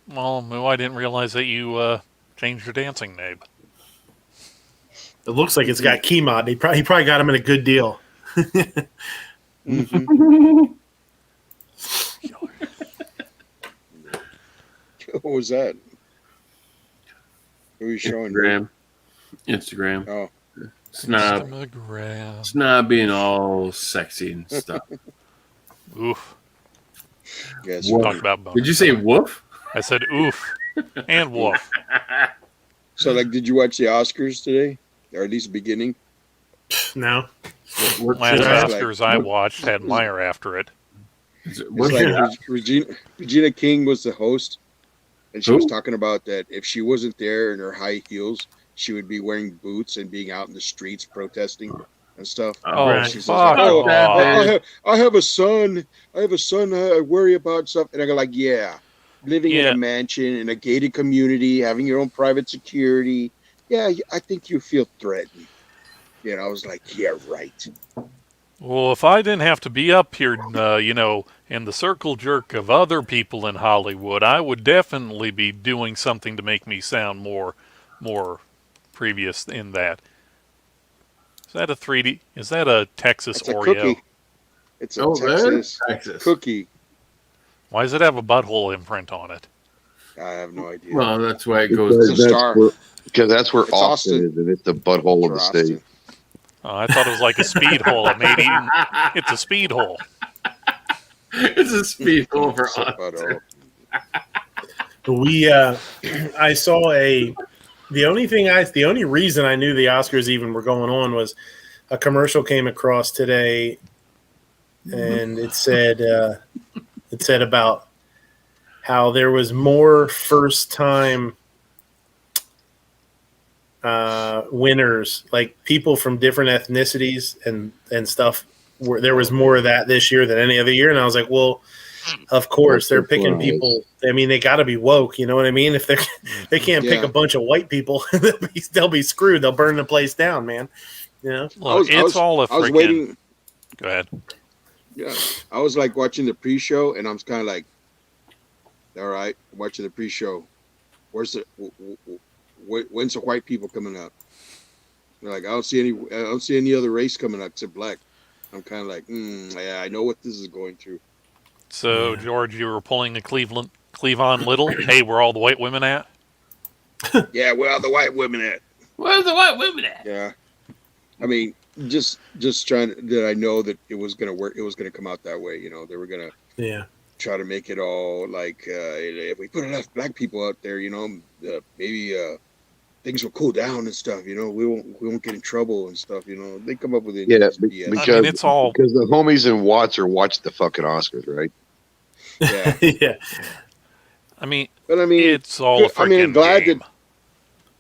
Well, I didn't realize that you changed your dancing name. It looks like it's got key mod. He probably got him at a good deal. What was that? Who are you showing? Instagram. Oh. Snob being all sexy and stuff. Oof. Yes. Talk about bonus. Did you say woof? I said oof and woof. So, like, did you watch the Oscars today, or at least the beginning? No. Last Oscars I watched had Meyer after it. Regina King was the host, and she was talking about that if she wasn't there in her high heels, she would be wearing boots and being out in the streets protesting and stuff. She's like, I have a son. I worry about stuff. And I go like, yeah, living in a mansion in a gated community, having your own private security. Yeah, I think you feel threatened. You know, I was like, yeah, right. Well, if I didn't have to be up here, in the circle jerk of other people in Hollywood, I would definitely be doing something to make me sound more previous in that. Is that a 3D? Is that a Texas Oreo? Cookie. It's a Texas cookie. Why does it have a butthole imprint on it? I have no idea. Well, that's why it goes to Star. Because that's where Austin is, and it's the butthole of the state. Oh, I thought it was like a speed hole. It's a speed hole. It's a speed hole for Austin. I saw the only reason I knew the Oscars even were going on was a commercial came across today, and it said about how there was more first time winners, like people from different ethnicities and stuff. There was more of that this year than any other year, and I was like, well, of course they're picking people. I mean, they got to be woke. You know what I mean? If they can't pick a bunch of white people, they'll be screwed. They'll burn the place down, man. You know, look, it's all a freaking. I was waiting. Go ahead. Yeah, I was like watching the pre-show, and I'm kind of like, all right, watching the pre-show. When's the white people coming up? They're like, I don't see any other race coming up except black. I'm kind of like, yeah, I know what this is going through. So, George, you were pulling the Cleavon Little. Hey, where all the white women at? Yeah, where are the white women at? Where's the white women at? Yeah, I mean, just trying that I know that it was gonna work. It was gonna come out that way. You know, they were gonna try to make it all like if we put enough black people out there, you know, maybe things will cool down and stuff. You know, we won't get in trouble and stuff. You know, they come up with it. Because it's all because the homies in Watts are watching the fucking Oscars, right? Yeah, yeah. I mean, it's all. I mean, I'm glad that.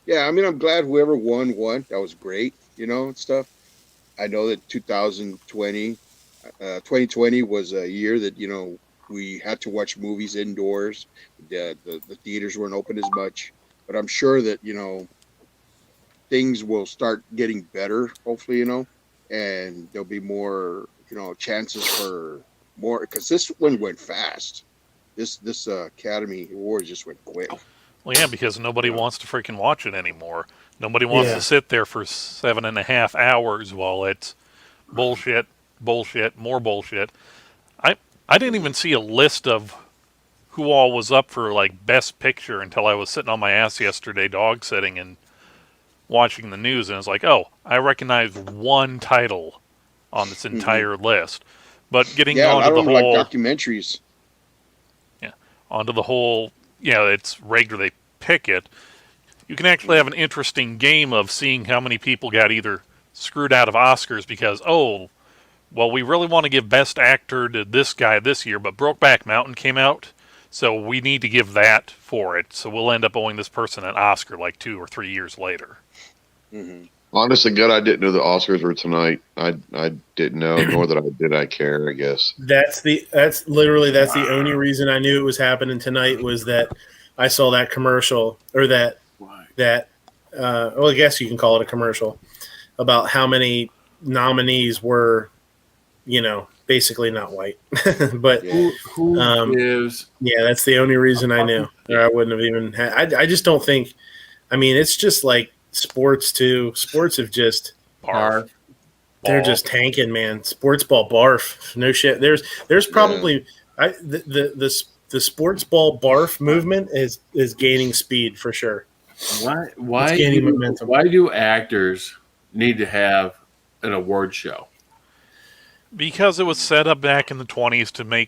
Yeah, I mean, I'm glad whoever won. That was great, you know, and stuff. I know that 2020 was a year that, you know, we had to watch movies indoors. The theaters weren't open as much, but I'm sure that things will start getting better. Hopefully, and there'll be more chances for more because this one went fast. This Academy Awards just went quick. Well, yeah, because nobody wants to freaking watch it anymore. Nobody wants to sit there for 7.5 hours while it's bullshit, bullshit, more bullshit. I didn't even see a list of who all was up for like Best Picture until I was sitting on my ass yesterday dog sitting and watching the news, and it's like, oh, I recognized one title on this entire list. But getting Yeah, a lot onto of the them whole like documentaries. onto the whole, it's regular they pick it. You can actually have an interesting game of seeing how many people got either screwed out of Oscars because, oh, well, we really want to give Best Actor to this guy this year, but Brokeback Mountain came out, so we need to give that for it. So we'll end up owing this person an Oscar like 2 or 3 years later. Mm-hmm. Honestly, God, I didn't know the Oscars were tonight. I didn't know, nor did I care. I guess That's the only reason I knew it was happening tonight was that I saw that commercial or that well, I guess you can call it a commercial about how many nominees were, basically not white. But who gives? yeah, that's the only reason I knew. Or I wouldn't have even had. I just don't think. I mean, it's just like sports too. Sports have just Barf. they're just tanking, man. Sports ball barf. No shit. There's probably the sports ball barf movement is gaining speed for sure. Why It's gaining momentum. Why do actors need to have an award show? Because it was set up back in the 20s to I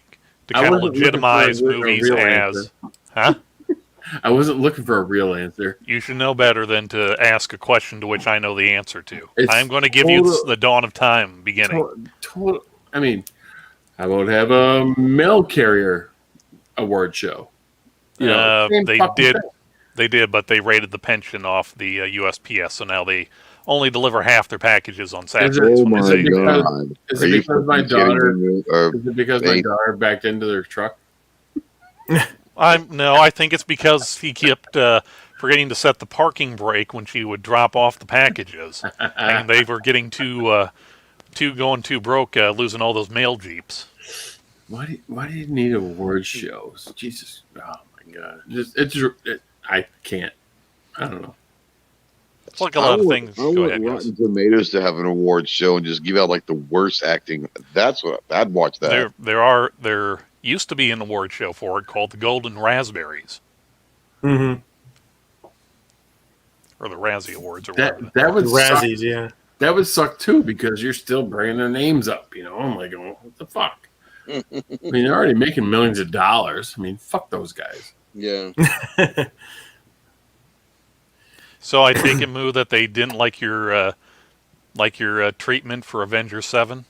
kind of wasn't looking legitimize for a movies real as, answer. huh? I wasn't looking for a real answer. You should know better than to ask a question to which I know the answer to. It's I'm going to give you the dawn of time beginning. I mean, I won't have a mail carrier award show. Same They fucking did, thing. but they rated the pension off the USPS, so now they only deliver half their packages on Saturdays. Oh when my they say God. Is Are it you because my fucking kidding daughter? me? Is it because my Hey. daughter backed into their truck? I think it's because he kept forgetting to set the parking brake when she would drop off the packages, and they were getting going too broke, losing all those mail jeeps. Why do you need award shows? Jesus, oh my God! I can't. I don't know. It's like a lot of things. I Go want ahead, guys. Rotten Tomatoes to have an award show and just give out like the worst acting. That's what I'd watch that. There used to be an award show for it called the Golden Raspberries Mm-hmm. or the Razzie Awards or whatever. That would suck. Razzies, yeah. That would suck too because you're still bringing their names up. I'm like, oh, what the fuck? I mean, they're already making millions of dollars. I mean, fuck those guys. Yeah. So I take it, Moo, that they didn't like your treatment for Avengers 7.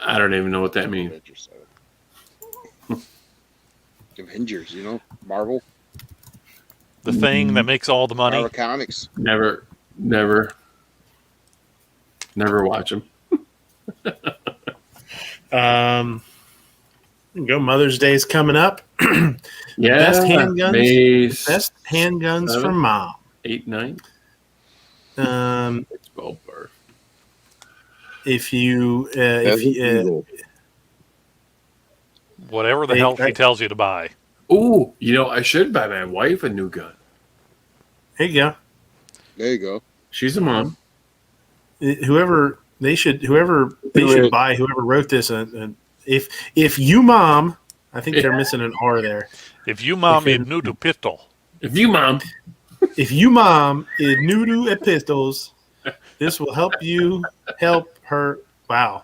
I don't even know what that means. Avengers, Marvel. The thing that makes all the money. Marvel Comics. Never watch them. Go. Mother's Day's coming up. Yeah, Best handguns. May Best handguns 7, for mom. 8, 9. It's ballpark. If you Whatever the hell she tells you to buy. Ooh, I should buy my wife a new gun. there you go. There you go. She's a mom. Whoever they should buy. Whoever wrote this, if you mom, I think they're missing an R there. If you mom is new to pistol, If you mom, If you mom is new to pistols, this will help you help her. Wow.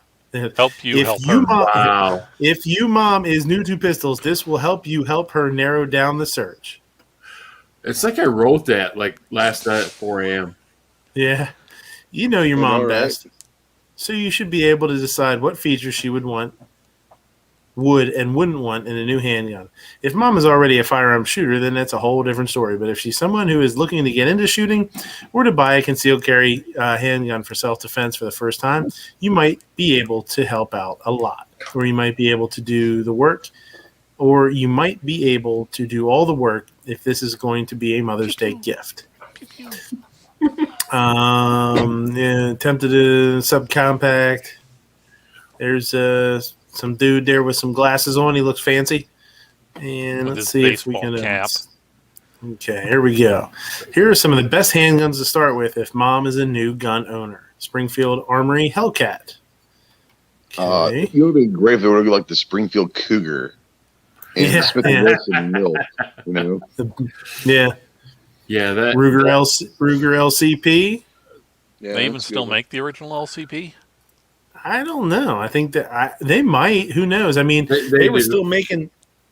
help you If help you her. mom, wow. if you mom is new to pistols, this will help you help her narrow down the search. It's like I wrote that like last night at 4 a.m. Yeah. You know your You mom know, right? best. So you should be able to decide what features she would want. would and wouldn't want in a new handgun. If mom is already a firearm shooter, then that's a whole different story. But if she's someone who is looking to get into shooting or to buy a concealed carry handgun for self-defense for the first time, you might be able to help out a lot. Or you might be able to do the work, or you might be able to do all the work if this is going to be a Mother's Day gift. Tempted to subcompact. There's some dude there with some glasses on. He looks fancy. And With let's his see if we baseball can. cap. Okay, here we go. Here are some of the best handguns to start with if mom is a new gun owner. Springfield Armory Hellcat. Okay. You would be great if they were like the Springfield Cougar and Yeah, the Smith yeah. Wesson Mill. You know, Yeah. Yeah, that Ruger LCP. Yeah, They even that's a still good one. make the original LCP? I don't know. I think that they might. Who knows? I mean, They they were do. still making.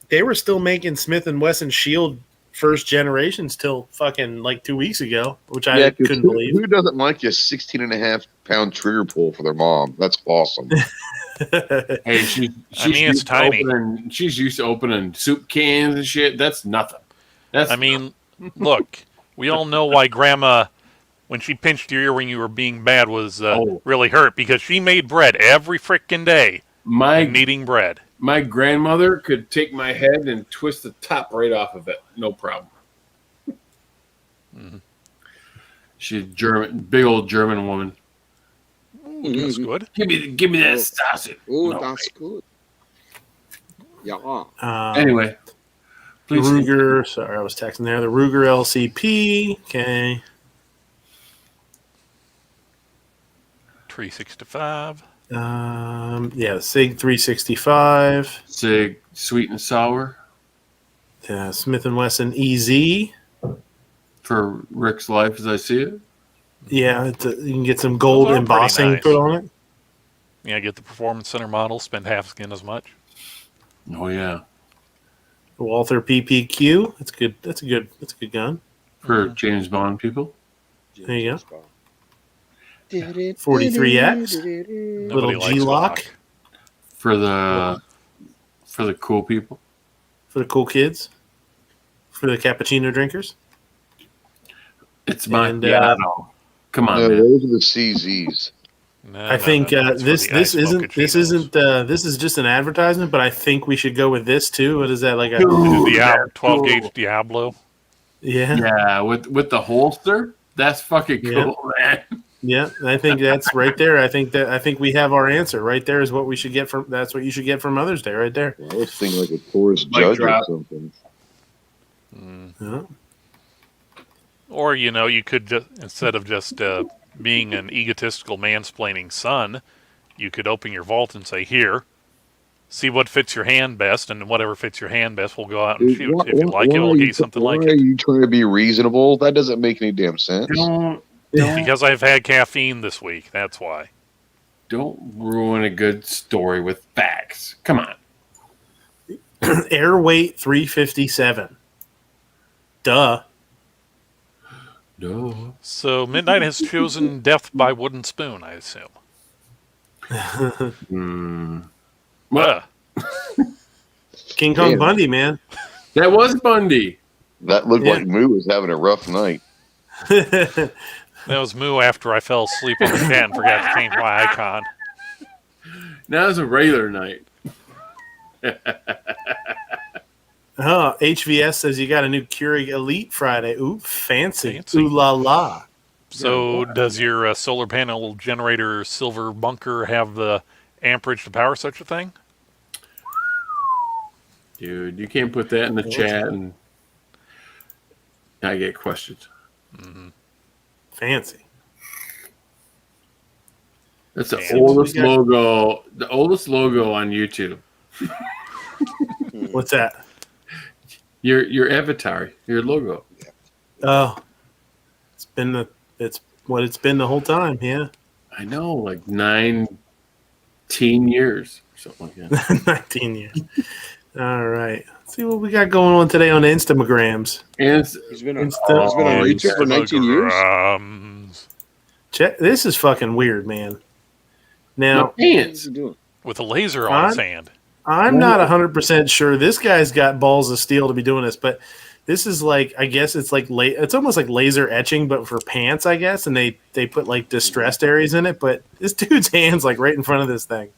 They were still making Smith and Wesson Shield first generations till fucking like 2 weeks ago, which I 'cause couldn't believe. Who doesn't like a 16.5-pound trigger pull for their mom? That's awesome. Hey, she's it's used to tiny. She's used to opening soup cans and shit. That's nothing. That's I mean, look, we all know why Grandma, when she pinched your ear when you were being bad, was really hurt because she made bread every frickin' day. my Kneading bread. my grandmother could take my head and twist the top right off of it, no problem. Mm-hmm. She's German, big old German woman. That's good. Give me that sausage. Oh, No, that's good. Yeah. Anyway, the please. Ruger. Sorry, I was texting there. The Ruger LCP. Okay. 365. Yeah, the Sig 365. Sig sweet and sour Smith and Wesson EZ. for Rick's life as I see it. Yeah, you can get some gold Those are pretty embossing nice. put on it. Yeah, get the Performance Center model, spend half again as much. Oh yeah, Walther PPQ. That's good. That's a good gun. for James Bond people. There you go. 43X. Nobody Little likes G-Lock. Glock. For the cool people. For the cool kids. For the cappuccino drinkers. It's my And, piano. Come on, No, man. those are the CZs. No, I think that's for this the ice isn't mochachinos. this is just an advertisement, but I think we should go with this too. What is that like a This is Ooh, the that's 12 cool. gauge Diablo. yeah. Yeah, with the holster. That's fucking cool, man. Yeah, I think that's right there. I think we have our answer right there. Is what we should get from. That's what you should get for Mother's Day, right there. Well, I was thinking like a Taurus Mic Judge drop. or something. Yeah. Or, you could just, instead of just being an egotistical mansplaining son, you could open your vault and say, here, see what fits your hand best, and whatever fits your hand best, we'll go out and shoot. If you like it, we'll get you something like Why are it. you trying to be reasonable? That doesn't make any damn sense. Don't Because I've had caffeine this week, that's why. ruin a good story with facts. Come on. Airweight 357. Duh. No. So Midnight has chosen death by wooden spoon, I assume. Well, King Kong Damn. Bundy, man. that was Bundy. That looked Yeah. like Moo was having a rough night. That was Moo after I fell asleep on the cat and forgot to change my icon. Now it's a regular night. Oh, HVS says you got a new Keurig Elite Friday. Ooh, fancy. Fancy. Ooh la la. So does your solar panel generator silver bunker have the amperage to power such a thing? Dude, you can't put that in the chat and I get questions. Fancy. That's the Damn. oldest We got- logo. The oldest logo on YouTube. What's that? Your avatar, your logo. Oh, it's what it's been the whole time. Yeah, I know, like 19 years or something like that. 19 years. All right. Let's see what we got going on today on the Instagrams. And it's, He's been on Insta- YouTube for 19 years. Check. This is fucking weird, man. Now, no pants. What's he doing? With a laser on his Huh? hand. I'm not 100% sure. This guy's got balls of steel to be doing this, but this is like, I guess it's like it's almost like laser etching, but for pants, I guess. And they put like distressed areas in it. But this dude's hands like right in front of this thing.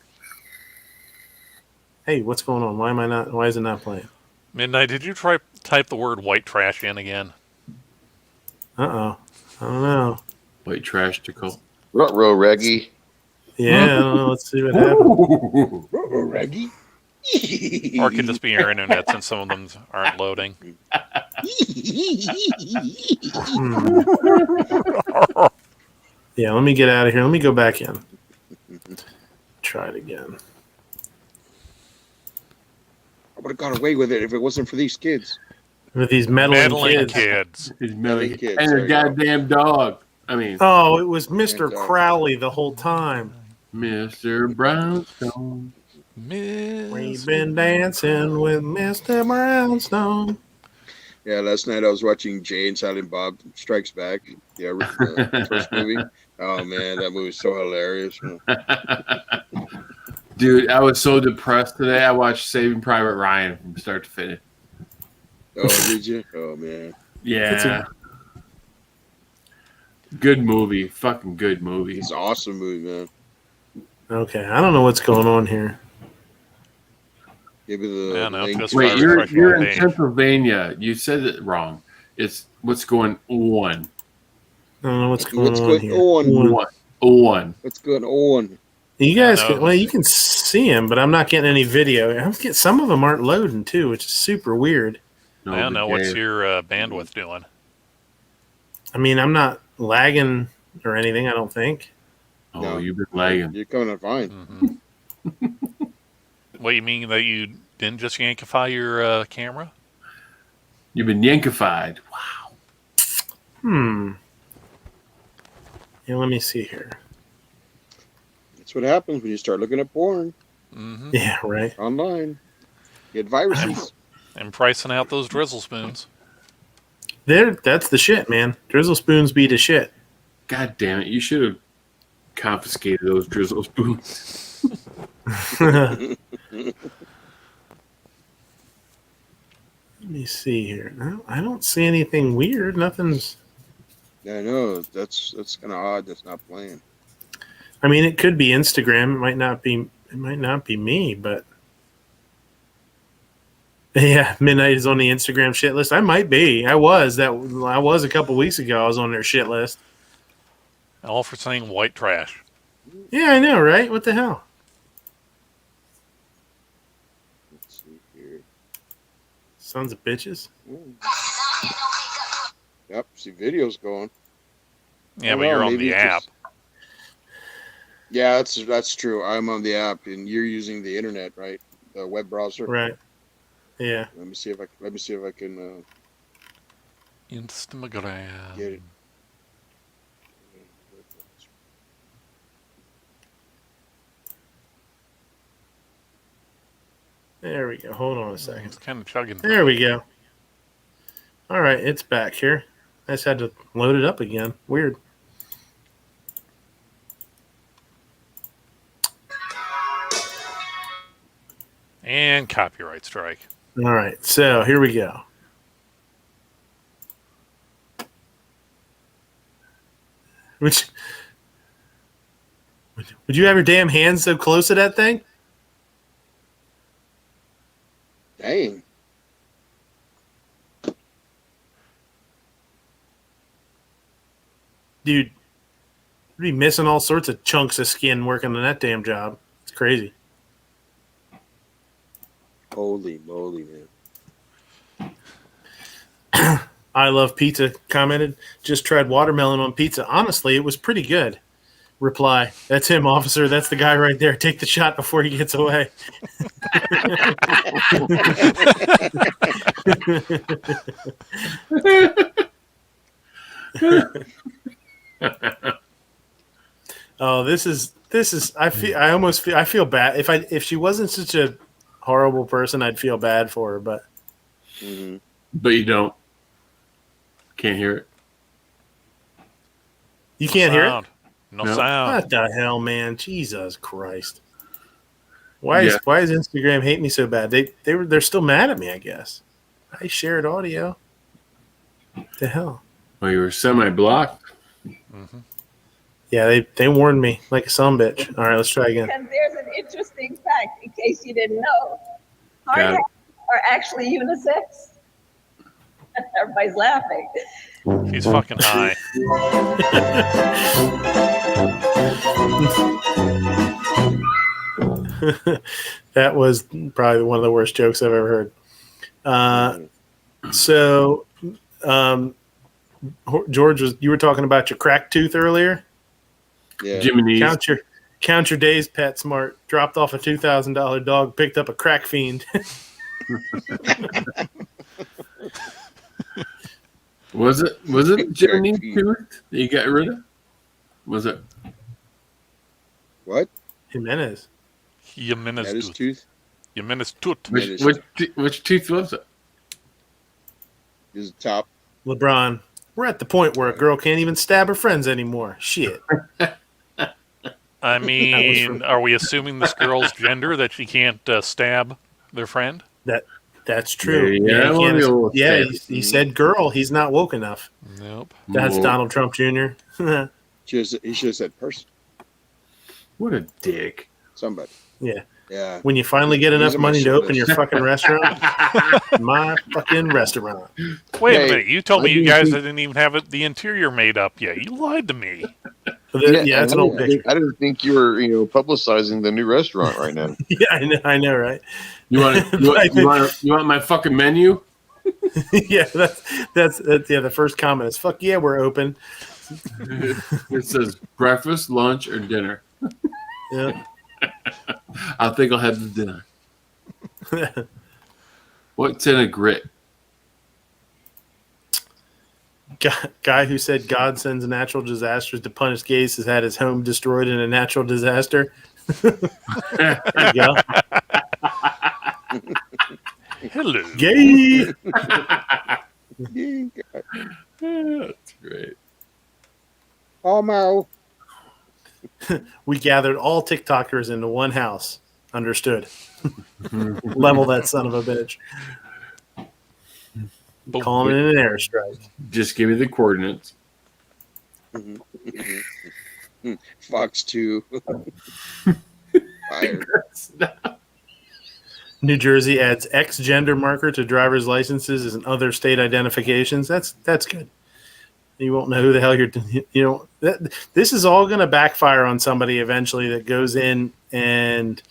Hey, what's going on? Why is it not playing? Midnight, did you try type the word white trash in again? I don't know. White trash to call. Ruh-roh, Reggie. Yeah, I don't know. Let's see what happens. Reggie. Or it could just be your internet since some of them aren't loading. Yeah, let me get out of here. Let me go back in. Try it again. I would have got away with it if it wasn't for these kids. With these meddling kids. kids. His Meddling kids, and there a you go. goddamn dog. I mean, Oh, it was Mr. And, Crowley the whole time. Mr. Brownstone. We've been dancing with Mr. Brownstone. Yeah, last night I was watching Jay and Silent Bob Strikes Back. Yeah, first movie. Oh man, that movie's so hilarious. Dude, I was so depressed today. I watched Saving Private Ryan from start to finish. Oh, did you? Oh man. Yeah. Good movie. Fucking good movie. It's an awesome movie, man. Okay, I don't know what's going on here. Give me the Yeah, no, link. just Wait, fire you're refresh in page. Pennsylvania. You said it wrong. It's what's going on. I don't know what's going What's on going here. on? On. What's going on? You guys, I know. you can see him, but I'm not getting any video. Some of them aren't loading too, which is super weird. No, I don't know. but What's Dave- your bandwidth doing? I mean, I'm not lagging or anything. I don't think. Oh, No. you've been lagging. You're coming out fine. Mm-hmm. What, you mean that you didn't just yankify your camera? You've been yankified. Yeah, let me see here. That's what happens when you start looking at porn Mm-hmm. Yeah, right. online. Get viruses. And pricing out those drizzle spoons. That's the shit, man. Drizzle spoons beat a shit. God damn it. You should have confiscated those drizzle spoons. Let me see here. No, I don't see anything weird. Nothing's. I know that's kind of odd. That's not playing. I mean, it could be Instagram. It might not be. It might not be me, but yeah, Midnight is on the Instagram shit list. I might be. I was a couple weeks ago. I was on their shit list. All for saying white trash. Yeah, I know, right? What the hell? Let's see here. Sons of bitches. Yep. See videos going. Yeah, I but know, you're on maybe the it's app. just- Yeah, that's true. I'm on the app, and you're using the internet, right? The web browser. Right. Yeah. Let me see if I can Instagram. get it. There we go. Hold on a second. It's kind of chugging. There we go. All right, it's back here. I just had to load it up again. Weird. And copyright strike. All right, so here we go. Would you have your damn hands so close to that thing? Dang. Dude, you'd be missing all sorts of chunks of skin working on that damn job. It's crazy. Holy moly, man. I Love Pizza commented, just tried watermelon on pizza. Honestly, it was pretty good. Reply, that's him, officer. That's the guy right there. Take the shot before he gets away. Oh, this is I feel bad. If she wasn't such a horrible person, I'd feel bad for her, but Mhm. But you don't. Can't hear it. you can't hear it? Sound. No No. sound. What the hell, man? Jesus Christ. Why is Yeah. why is Instagram hate me so bad? They're still mad at me, I guess. I shared audio. The hell? Well, you were semi-blocked. Hmm. Yeah, they warned me like a sumbitch. All right, let's try again. Because there's an interesting fact, in case you didn't know. Hard Got it. hats are actually unisex. Everybody's laughing. He's fucking high. That was probably one of the worst jokes I've ever heard. So, George, you were talking about your cracked tooth earlier. Yeah. Jiminy's. Count your days, Pet Smart. Dropped off a $2,000 dog, picked up a crack fiend. Was it Jiminy's tooth that you got rid of? Was it? What? Jimenez. Jimenez That is tooth. tooth. Jimenez tooth. Which tooth was it? Is the top. LeBron. We're at the point where a girl can't even stab her friends anymore. Shit. I mean, are we assuming this girl's gender that she can't stab their friend? That's true. Yeah, he can't- a little yeah, stab. he said girl. He's not woke enough. Nope. That's Whoa. Donald Trump Jr. He should have said person. What a dick. Somebody. Yeah. Yeah. When you finally get These enough are my money to open your shoulders. fucking restaurant, my fucking restaurant. Wait Hey, a minute. You told me I you didn't guys think- didn't even have the interior made up yet. You lied to me. Yeah, that's an old picture. I didn't think you were, publicizing the new restaurant right now. Yeah, I know, right? You want my fucking menu? Yeah, that's the first comment is fuck yeah, we're open. It says breakfast, lunch, or dinner. Yeah. I think I'll have the dinner. What's in a grit? Guy who said God sends natural disasters to punish gays has had his home destroyed in a natural disaster. There you go. Hello. Gay. That's great. Homo. We gathered all TikTokers into one house. Understood. Level that son of a bitch. Calling it an airstrike. Just give me the coordinates. Fox 2. Fire. New Jersey adds X gender marker to driver's licenses and other state identifications. That's good. You won't know who the hell this is all going to backfire on somebody eventually that goes in and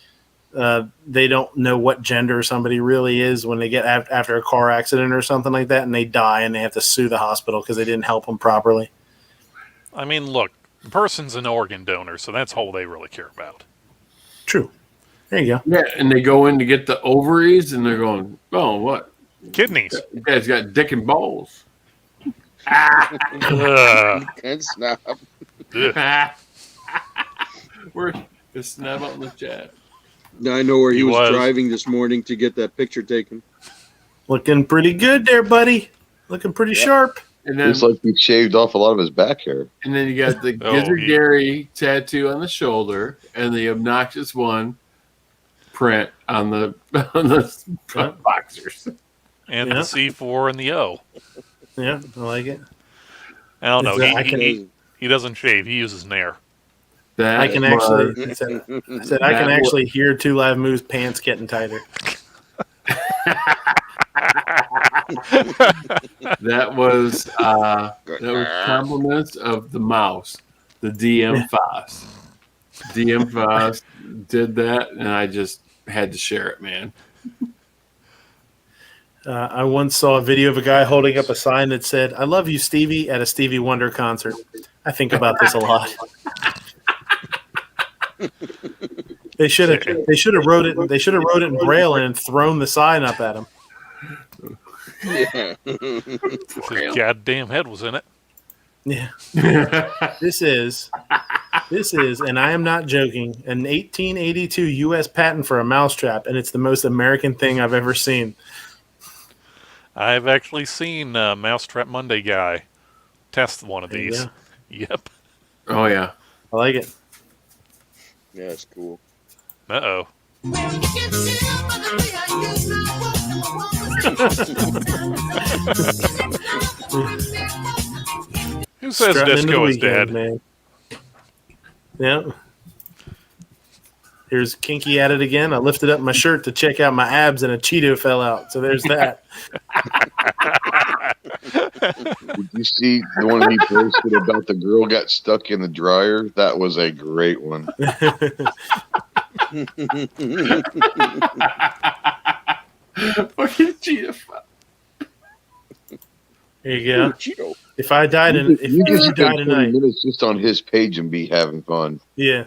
they don't know what gender somebody really is when they get after a car accident or something like that, and they die and they have to sue the hospital because they didn't help them properly. I mean, look, the person's an organ donor, so that's all they really care about. True. There you go. Yeah, and they go in to get the ovaries, and they're going, "Oh, what? Kidneys. You guys got dick and balls." Ugh. And snap. We're just snap out in the chat. Now I know where he He was was. driving this morning to get that picture taken. Looking pretty good there, buddy. Looking pretty sharp. And then, Looks like he shaved off a lot of his back hair. and then you got the Oh, Gizzard he- Gary tattoo on the shoulder, and the obnoxious one print on the boxers. And Yeah. the C4 and the O. Yeah, I like it. I don't know. I can- He doesn't shave. He uses Nair. That I can was- actually I said I can That actually hear Two Live Moo's pants getting tighter. that was compliments of the mouse, the DM Foss. DM Foss did that, and I just had to share it, man. I once saw a video of a guy holding up a sign that said, "I love you, Stevie," at a Stevie Wonder concert. I think about this a lot. They should have wrote it. They should have wrote it in Braille and thrown the sign up at him. Yeah. His goddamn head was in it. Yeah, this is, and I am not joking, an 1882 U.S. patent for a mousetrap, and it's the most American thing I've ever seen. I've actually seen Mousetrap Monday guy test one of There you these. go. Yep. Oh yeah, I like it. Yeah, it's cool. Uh-oh. Who says Strutting into the disco is weekend, dead? man. Yep. Here's Kinky at it again. I lifted up my shirt to check out my abs, and a Cheeto fell out. So there's that. Did you see the one he posted about the girl got stuck in the dryer? That was a great one. Fucking cheetah. There you go. Cheeto. If I died in, if You you just died spend 20 tonight, minutes just on his page and be having fun. yeah.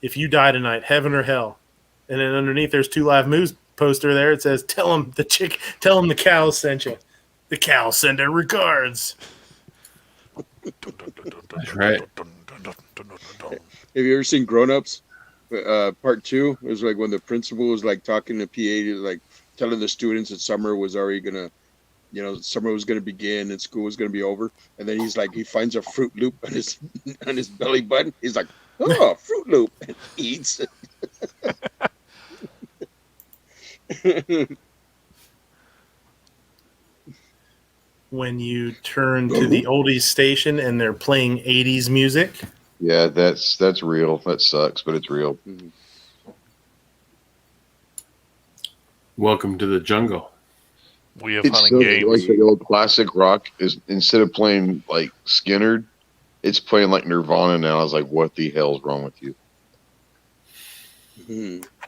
If you die tonight, heaven or hell, and then underneath there's Two Live Moose poster there. It says, tell him the cows sent you. The cows send their regards. That's right. Have you ever seen Grown Ups? Part 2. It was like when the principal was like talking to PA, like telling the students that summer was already gonna, summer was gonna begin and school was gonna be over. And then he's like, he finds a Fruit Loop on his belly button. He's like, oh, Fruit Loop, and eats. When you turn to the oldies station and they're playing 80s music. Yeah, that's real. That sucks, but it's real. Welcome to the jungle. We have It's fun so and games. like the old classic rock is instead of playing like Skinner, it's playing like Nirvana now. I was like, what the hell's wrong with you?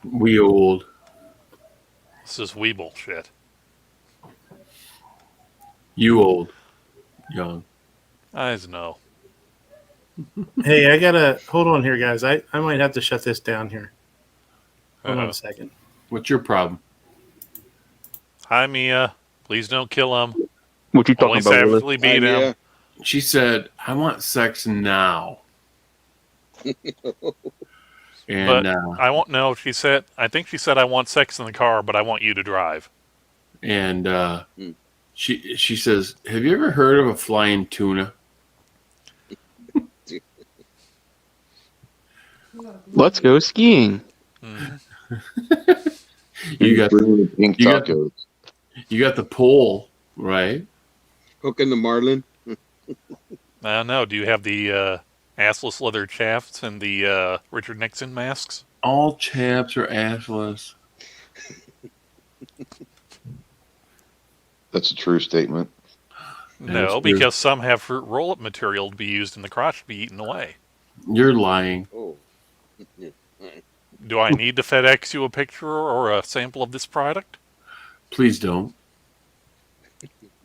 We old. This is Weeble shit. You old. Young. I know. Hey, I gotta hold on here, guys. I might have to shut this down here. Hold on Uh-oh. a second. What's your problem? Hi, Mia. Please don't kill him. What you Only talking about, Willis? savagely beat him. Yeah. She said, I want sex now. And But I won't know. I think she said, I want sex in the car, but I want you to drive. she says, have you ever heard of a flying tuna? Let's go skiing. You got Bringing the pink you got- tacos. you got the pole, right? Hooking the marlin. I don't know. Do you have the assless leather shafts and the Richard Nixon masks? All chaps are assless. That's a true statement. No, true. because some have fruit roll-up material to be used in the crotch to be eaten away. You're lying. Oh. Do I need to FedEx you a picture or a sample of this product? Please don't.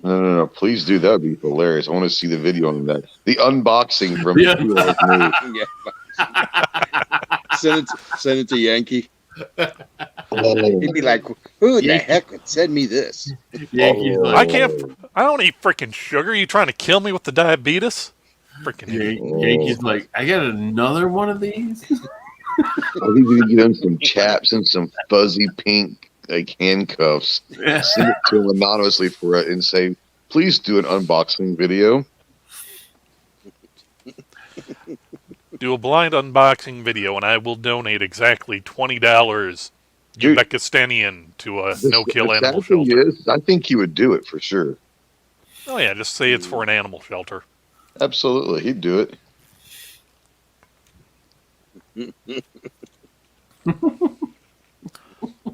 No. Please do. That would be hilarious. I want to see the video on that. The unboxing from Yeah. Yeah. Send it to Yankee. Oh, He'd be like, who the Yeah. heck would send me this? Yankees Oh. I don't eat freaking sugar. You trying to kill me with the diabetes? Freaking idiot. Yankees like, I got another one of these. I think we could get him some chaps and some fuzzy pink like handcuffs. Send it to him anonymously for it and say, please do an unboxing video. Do a blind unboxing video, and I will donate exactly $20 Dude. Uzbekistanian to a The no-kill sad animal thing shelter. is, I think he would do it for sure. Oh yeah, just say it's for an animal shelter. Absolutely, he'd do it.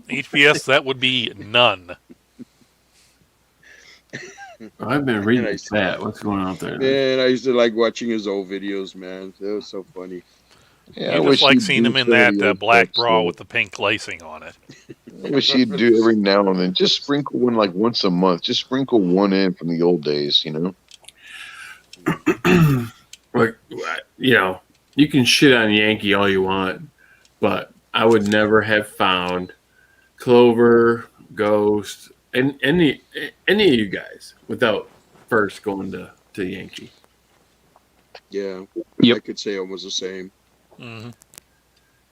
HPS, that would be none. I've been reading Nice. that. What's going on there? Man, I used to like watching his old videos, man. It was so funny. Yeah, I You wish just like he'd seeing do him in some of that the old black stuff, bra so- with the pink lacing on it. I wish he'd do every now and then. Just sprinkle one like once a month. Just sprinkle one in from the old days, you know? Like, you know, you can shit on Yankee all you want, but I would never have found Clover, Ghost, and any of you guys without first going to Yankee. Yeah. Yep. I could say almost the same. Mm-hmm.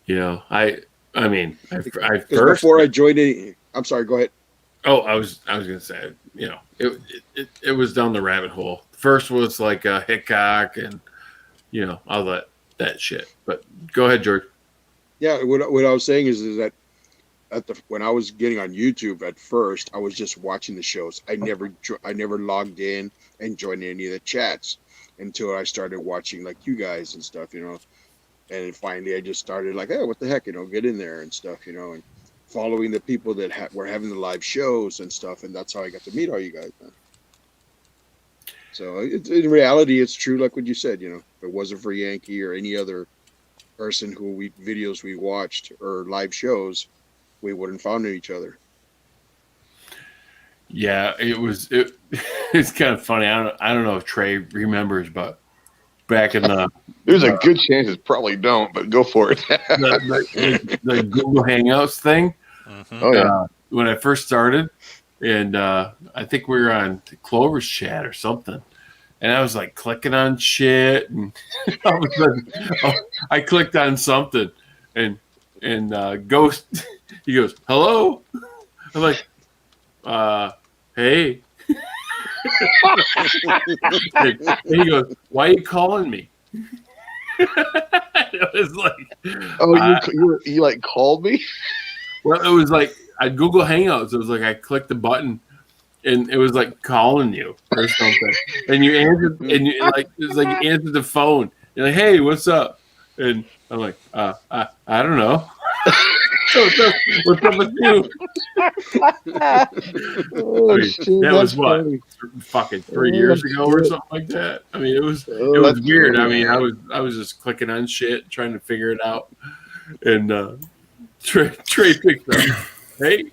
You know, I mean, I Because first. before I joined it, I'm sorry, go ahead. Oh, I was gonna say, you know, it was down the rabbit hole. First was like Hickok and, you know, all that shit. But go ahead, George. Yeah, what I was saying is that when I was getting on YouTube at first, I was just watching the shows. I never logged in and joined any of the chats until I started watching like you guys and stuff, you know. And finally, I just started like, hey, what the heck, you know, get in there and stuff, you know, and following the people that were having the live shows and stuff, and that's how I got to meet all you guys, man. So in reality, it's true, like what you said, you know. If it wasn't for Yankee or any other person videos we watched or live shows, we wouldn't found each other. Yeah, it's kind of funny. I don't know if Trey remembers, but back in the There's a good chance it probably don't, but go for it. the Google Hangouts thing. Mhm. Oh yeah. When I first started, and I think we were on Clover's chat or something, and I was like clicking on shit, and all of a sudden, I clicked on something, and Ghost, he goes, "Hello." I'm like, hey. And he goes, "Why are you calling me?" It was like, Oh, you like called me? well, it was like I Google Hangouts. It was like I clicked the button, and it was like calling you or something. And you answered, and it was like you answered the phone. You're like, "Hey, what's up?" And I'm like, I don't know. What's up with you? Oh, shit, That was that's what, funny. fucking 3 years ago or something like that. I mean, it was that's weird. funny. I mean, I was just clicking on shit, trying to figure it out, and Trey picked up. Hey,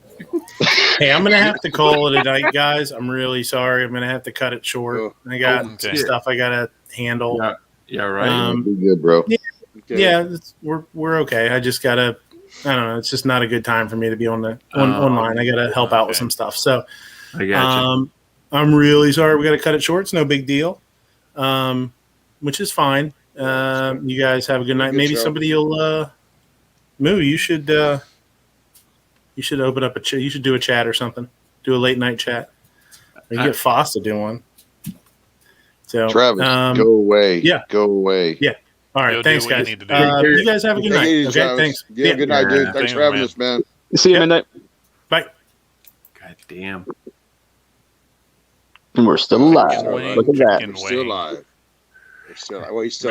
Hey, I'm gonna have to call it a night, guys. I'm really sorry. I'm gonna have to cut it short. Oh, I got okay. some stuff I gotta handle. yeah, right. Um, Be good, bro. okay. Yeah, we're okay. I just gotta. I don't know. It's just not a good time for me to be online. I gotta help out with Okay. some stuff. So, I got you. I'm really sorry. We gotta cut it short. It's no big deal. Which is fine. You guys have a good night. Good Maybe show. somebody will. Moo, you should open up you should do a chat or something. Do a late night chat. Or you get Foss to do one. So Travis, go away. yeah. Go away. Yeah. All right. You'll thanks, do what you guys. need to do. You guys have a good Take night. it easy, Okay. Travis. Thanks. Yeah, good night, dude. Yeah. Thanks for Thanks, having man. us, man. See you Yep. midnight. Bye. God damn. And we're still alive. Still alive. Look at that. Chicken We're still wing. alive. We're still. Well, he's still.